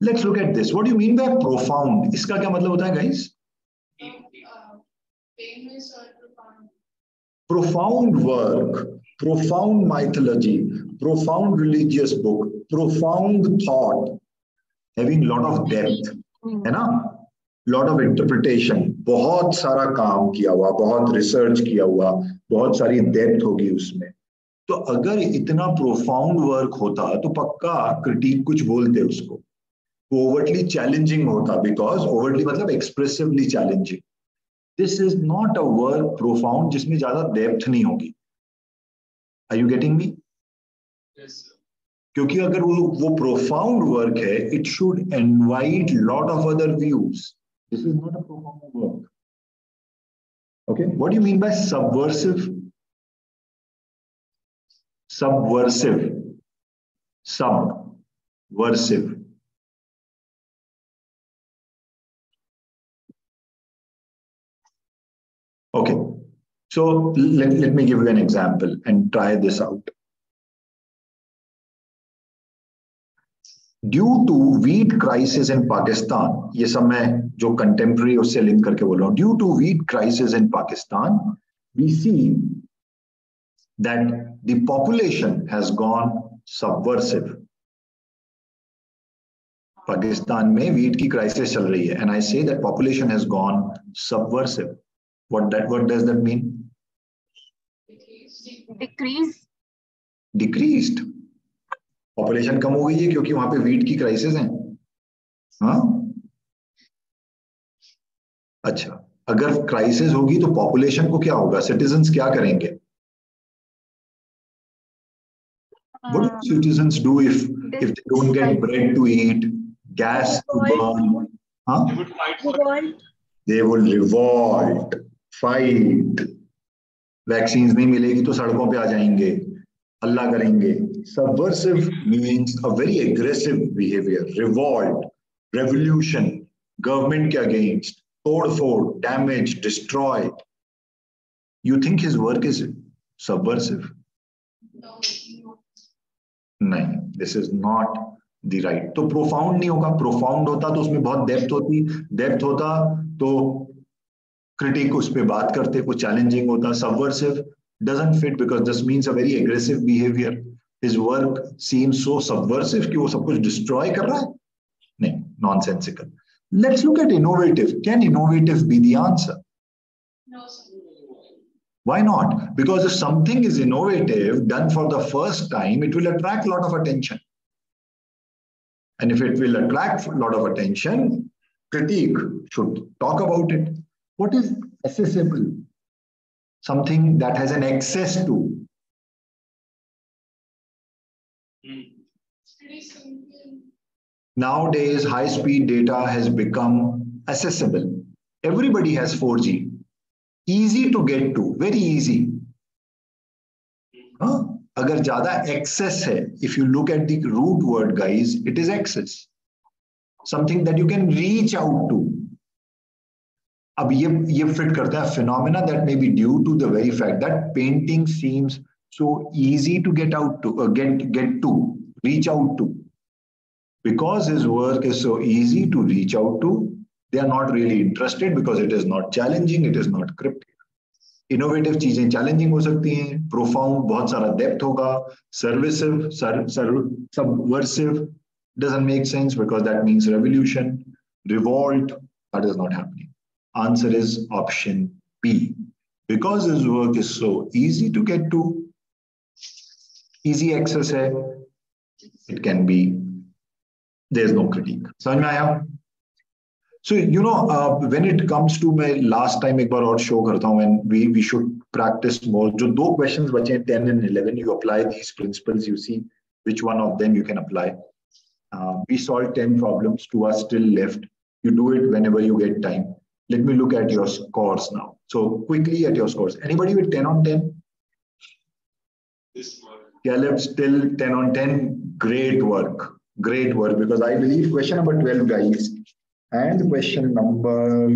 Let's look at this. What do you mean by profound? इसका क्या मतलब होता है guys? Famous or profound. Profound work, profound mythology, profound religious book, profound thought, having lot of depth, है ना? Lot of interpretation, बहुत सारा काम किया हुआ, बहुत रिसर्च किया हुआ, बहुत सारी डेप्थ होगी उसमें. तो अगर इतना प्रोफाउंड वर्क होता तो पक्का क्रिटिक कुछ बोलते उसको. ओवरटली चैलेंजिंग होता, बिकॉज ओवरटली मतलब expressively challenging. This is not a work profound जिसमें ज्यादा डेप्थ नहीं होगी. Are you getting me? Yes, sir. क्योंकि अगर वो प्रोफाउंड वर्क है, it should invite lot of other views. This is not a profound work. Okay, what do you mean by subversive? Subversive. Subversive. Okay, so let me give you an example and try this out. Due to wheat crisis in Pakistan, ये सब मैं जो contemporary उससे link करके बोल रहा हूँ. Due to wheat crisis in Pakistan, we see that the population has gone subversive. Pakistan में wheat की crisis चल रही है, and I say that population has gone subversive. What does that mean? Decreased. Population कम हो गई है क्योंकि वहां पे वीट की क्राइसिस है. हाँ, अच्छा, अगर क्राइसिस होगी तो पॉपुलेशन को क्या होगा? सिटीजन्स क्या करेंगे? What do citizens do if they don't get bread to eat, gas to burn? Huh? They would fight for it. They will revolt, fight. Vaccines नहीं मिलेगी तो सड़कों पे आ जाएंगे, अल्लाह करेंगे. Subversive means a very aggressive behavior. Revolt, revolution, government के against, तोड़-फोड़, damage, destroy. You think his work is subversive? नहीं, this is not the right. तो profound नहीं होगा. Profound होता तो उसमें बहुत depth होती. Depth होता तो critic उस पे बात करते, कुछ challenging होता. Subversive doesn't fit because this means a very aggressive behavior. His work seems so subversive कि वो सब कुछ destroy कर रहा है. नहीं, nonsensical. Let's look at innovative. Can innovative be the answer? No, sir. Why not? Because if something is innovative, done for the first time, it will attract a lot of attention. And if it will attract a lot of attention, critique should talk about it. What is accessible? Something that has an access to. Pretty simple. Nowadays, high-speed data has become accessible. Everybody has 4G. Easy to get to, very easy. अगर ज्यादा access है, if you look at the root word, guys, it is access. Something that you can reach out to. अब ये fit करता है phenomena that may be due to the very fact that painting seems so easy to get out to, get to, reach out to. Because his work is so easy to reach out to, they are not really interested because it is not challenging, it is not cryptic. Innovative चीजें challenging हो सकती हैं, profound बहुत सारा depth होगा, subversive doesn't make sense because that means revolution, revolt, that is not happening. Answer is option B. Because his work is so easy to get to, easy access है, it can be, there's no critique. समझ में आया? So, you know, when it comes to my last time, एक बार और show करता हूँ, when we should practice more. जो दो questions बचे हैं, 10 and 11, you apply these principles, you see which one of them you can apply. We solved 10 problems, 2 are still left. You do it whenever you get time. Let me look at your scores now. So quickly at your scores. Anybody with 10 on 10? Caleb still 10 on 10. Great work. Great work. Because I believe question number 12, guys, and question number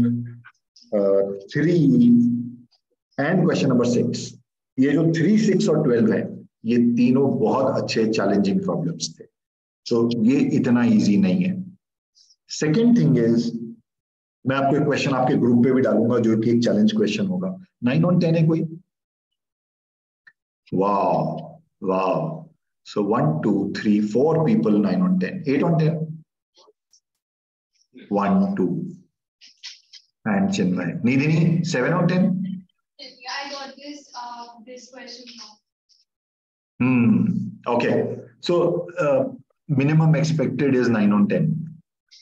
3 and question number 6. ये जो 3, 6 और 12 है, ये तीनों बहुत अच्छे challenging problems थे. So ये इतना easy नहीं है. Second thing is, मैं आपको एक क्वेश्चन आपके ग्रुप पे भी डालूंगा जो कि एक चैलेंज क्वेश्चन होगा. 9 on 10 है कोई? Wow, wow. So 1, 2, 3, 4 people 9 on 10. 8 on 10. 1, 2. And Chinmay. Nidini, 7 on 10? I got this question now. Okay. So minimum expected is 9 on 10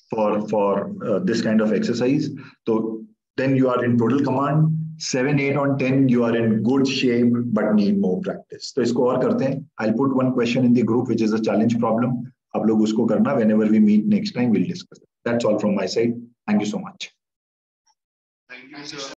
for this kind of exercise. So then you are in total command. 7, 8 on 10, you are in good shape but need more practice. तो इसको और करते हैं. I'll put one question in the group which is a challenge problem. आप लोग उसको करना. Whenever we meet next time, we'll discuss it. That's all from my side. Thank you so much. Thank you, sir.